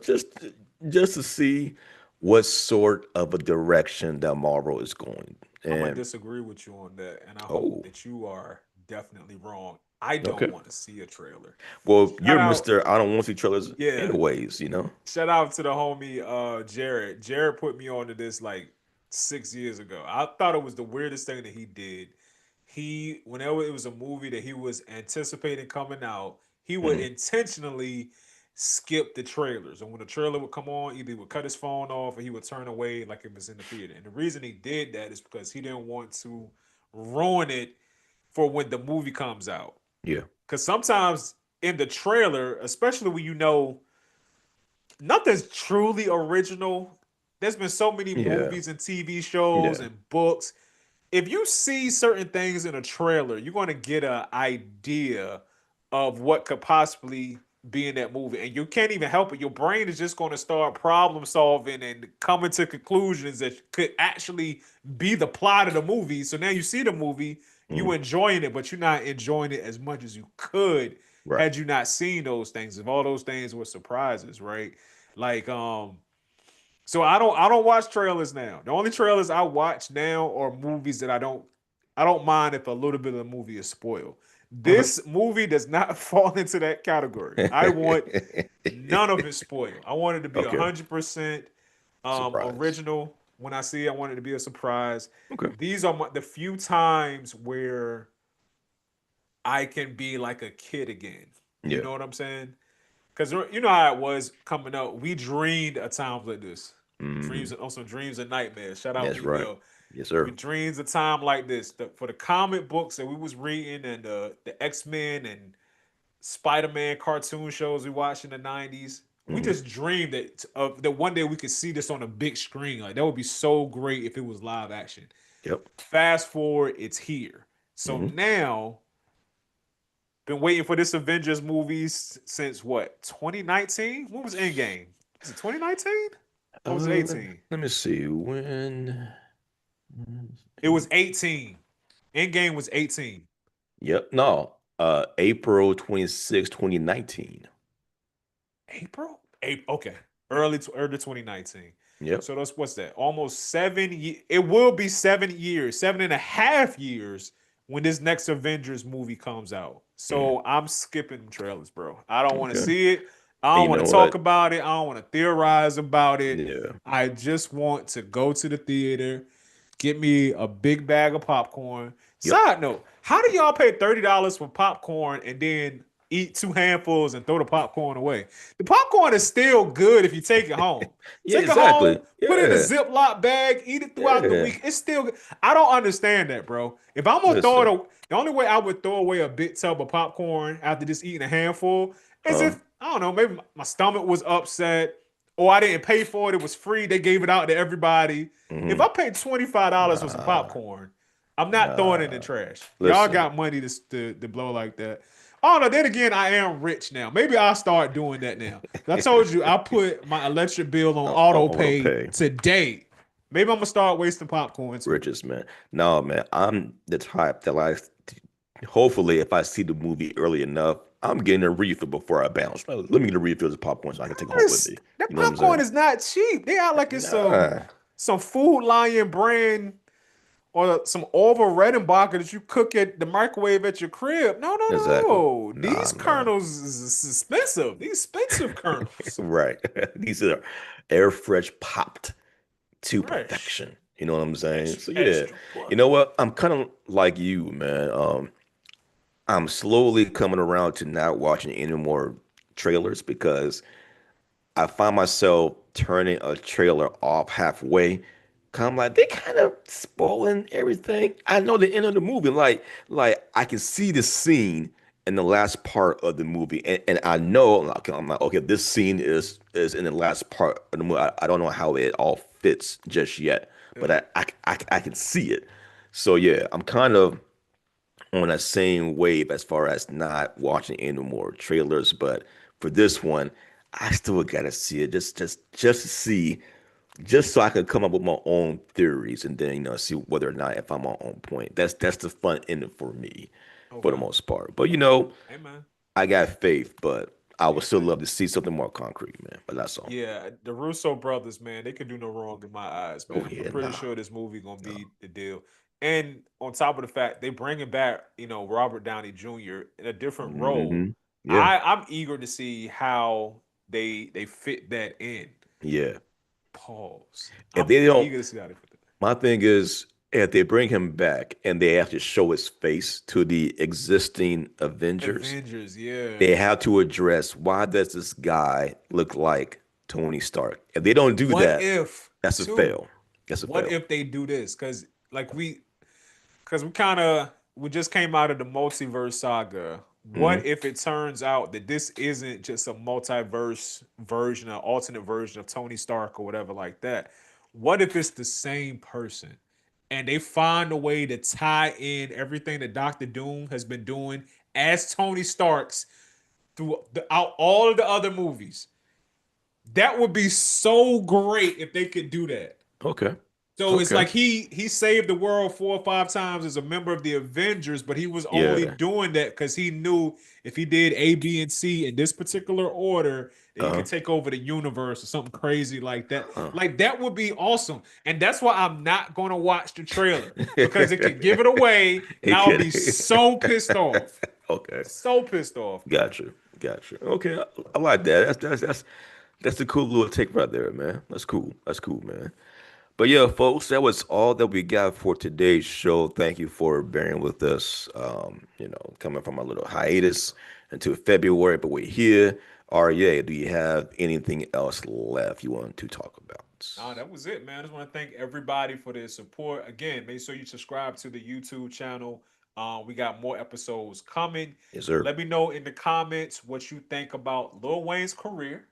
just to see what sort of a direction that Marvel is going. I'm gonna And disagree with you on that, and I hope oh, that you are definitely wrong. I don't okay. want to see a trailer. Well, Shout you're out, Mr. I don't want to see trailers yeah. anyways. Shout out to the homie Jared. Jared put me onto this like 6 years ago. I thought it was the weirdest thing that he did. He whenever it was a movie that he was anticipating coming out, he would Hmm. intentionally skip the trailers. And when the trailer would come on, either he would cut his phone off or he would turn away like it was in the theater. And the reason he did that is because he didn't want to ruin it for when the movie comes out. Yeah. Because sometimes in the trailer, especially when nothing's truly original. There's been so many Yeah. movies and TV shows Yeah. and books. If you see certain things in a trailer, you're going to get an idea of what could possibly be in that movie. And you can't even help it. Your brain is just going to start problem solving and coming to conclusions that could actually be the plot of the movie. So now you see the movie, you Mhm. enjoying it, but you're not enjoying it as much as you could Right. had you not seen those things. If all those things were surprises, right? Like so I don't watch trailers now. The only trailers I watch now are movies that I don't mind if a little bit of the movie is spoiled. Okay. This movie does not fall into that category. I want none of it spoiled. I want it to be Okay. 100% Surprise. original. When I see it, I want it to be a surprise. Okay. These are the few times where I can be like a kid again. You Yeah. know what I'm saying? Because you know how it was coming up. We dreamed of times like this. Hmm. Dreams and also dreams and nightmares. Shout out That's right. Meek. Yes, We sir. dreams a time like this. For the comic books that we was reading and the X-Men and Spider-Man cartoon shows we watched in the 90s. We Hmm. just dreamed that one day we could see this on a big screen. Like that would be so great if it was live action. Yep. Fast forward, it's here. So Hmm. now been waiting for this Avengers movies since what? 2019? When was Endgame? Was it 2019? Or was it Uh, 18? let me see. It was 18. Endgame was 18. Yep. No. April 26, 2019. April? April. Okay. Early 2019. Yep. So that's what's that? Almost 7 years. It will be 7 years, 7.5 years when this next Avengers movie comes out. Mm. So I'm skipping trailers, bro. I don't want to Okay. see it. I And don't you want know to talk what? about it. I don't want to theorize about it. Yeah. I just want to go to the theater, get me a big bag of popcorn. Yep. Side note, how do y'all pay $30 for popcorn and then eat two handfuls and throw the popcorn away? The popcorn is still good if you take it home. Yeah. Take it home, Exactly. put it in a Yeah. Ziploc bag, eat it throughout the Yeah. week. It's still good. I don't understand that, bro. If I'm gonna throw it Listen. away, the only way I would throw away a big tub of popcorn after just eating a handful as if I don't know, maybe my stomach was upset, or I didn't pay for it. It was free. They gave it out to everybody. If I Mhm. paid $25 for some Nah, popcorn, I'm not throwing it in the nah. trash. Y'all Listen, got money to blow like that. Oh no, then again, I am rich now. Maybe I'll start doing that now. I told you I put my electric bill on auto auto pay pay. today. Maybe I'm gonna start wasting popcorn too. Richest man. No, man, I'm the type that like hopefully if I see the movie early enough, I'm getting a refill before I bounce. Let me get a refill of this popcorn so I can take it home with Yes, me. that You know what I'm popcorn saying? is not cheap. They act like it's Nah, some Food Lion brand or some Orville Redenbacher that you cook at the microwave at your crib. No, no, exactly. no. Nah, These man. kernels is expensive. These expensive kernels. Right. These are air fresh popped to Fresh. perfection. You know what I'm saying? Extra, So yeah, extra you know perfect. what? I'm kind of like you, man. I'm slowly coming around to not watching any more trailers because I find myself turning a trailer off halfway. 'Cause I'm like, they kind of spoiling everything. I know the end of the movie. Like I can see the scene in the last part of the movie, and I know like, I'm like, okay, this scene is in the last part of the movie. I don't know how it all fits just yet, but Yeah. I can see it. So yeah, I'm kind of on that same wave as far as not watching any more trailers. But for this one, I still gotta see it just to see, just so I can come up with my own theories and then see whether or not if I'm on point. That's the fun in it for me, for the Okay. most part. But Amen. I got faith, but I would still Amen. love to see something more concrete, man. But that's all. Yeah, the Russo brothers, man, they could do no wrong in my eyes, Oh man. I'm yeah, pretty nah, sure this movie gonna no. be the deal. And on top of the fact they bringing back, Robert Downey Jr. in a different role, Hmm. Yeah, I'm eager to see how they fit that in. yeah. Pause. If I'm they don't, eager to see how they fit that. my thing is, if they bring him back and they have to show his face to the existing Avengers, Avengers, yeah. they have to address why does this guy look like Tony Stark? If they don't do What that, if that's a too? fail. That's a What fail. if they do this? Like we just came out of the multiverse saga. Hmm. What if it turns out that this isn't just a multiverse version, an alternate version of Tony Stark or whatever like that? What if it's the same person and they find a way to tie in everything that Doctor Doom has been doing as Tony Stark's throughout all of the other movies? That would be so great if they could do that. Okay. So it's Okay. like he saved the world 4 or 5 times as a member of the Avengers, but he was only Yeah. doing that because he knew if he did A, B, and C in this particular order, that he Uh-huh. could take over the universe or something crazy like that. Huh. Like that would be awesome. And that's why I'm not gonna watch the trailer because it could give it away, and He I'll can. be so pissed off. Okay. So pissed off, man. Got you. Got you. Okay. I like that. That's a cool little take right there, man. That's cool. That's cool, man. But yeah, folks, that was all that we got for today's show. Thank you for bearing with us. Coming from a little hiatus until February, but we're here. REA, do you have anything else left you want to talk about? That was it, man. I just want to thank everybody for their support. Again, make sure you subscribe to the YouTube channel. We got more episodes coming. Yes, sir. Let me know in the comments what you think about Lil Wayne's career.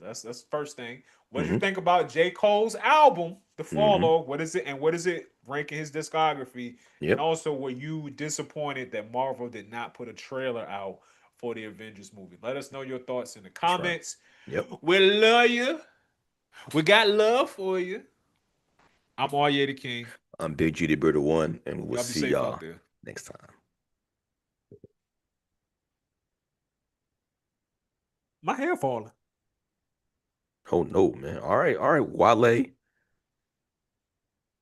That's the first thing. What do you Mm-hmm. think about J. Cole's album, The Mm-hmm. Fall? What is it, and what is it ranking his discography? And Yep. also, were you disappointed that Marvel did not put a trailer out for the Avengers movie? Let us know your thoughts in the That's right. comments. Yep. We love you. We got love for you. I'm Arye the King. I'm Big G the Bird One, and we will Y'all be see safe out y'all there. next time. My hair falling. Oh no, man. All right, Wale.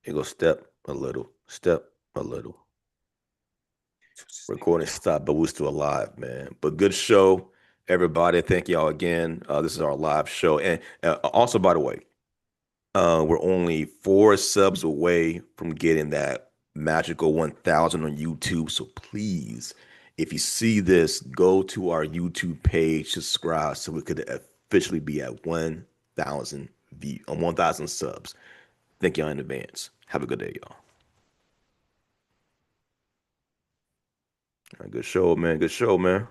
You go step a little, step a little. This nigga Recording down. stopped, but we're still alive, man. But good show, everybody. Thank y'all again. This is our live show, and also, by the way, we're only 4 subs away from getting that magical 1,000 on YouTube. So please, if you see this, go to our YouTube page, subscribe, so we could officially be at 1,000 on 1,000 subs. Thank y'all in advance. Have a good day, y'all. Good show, man. Good show, man.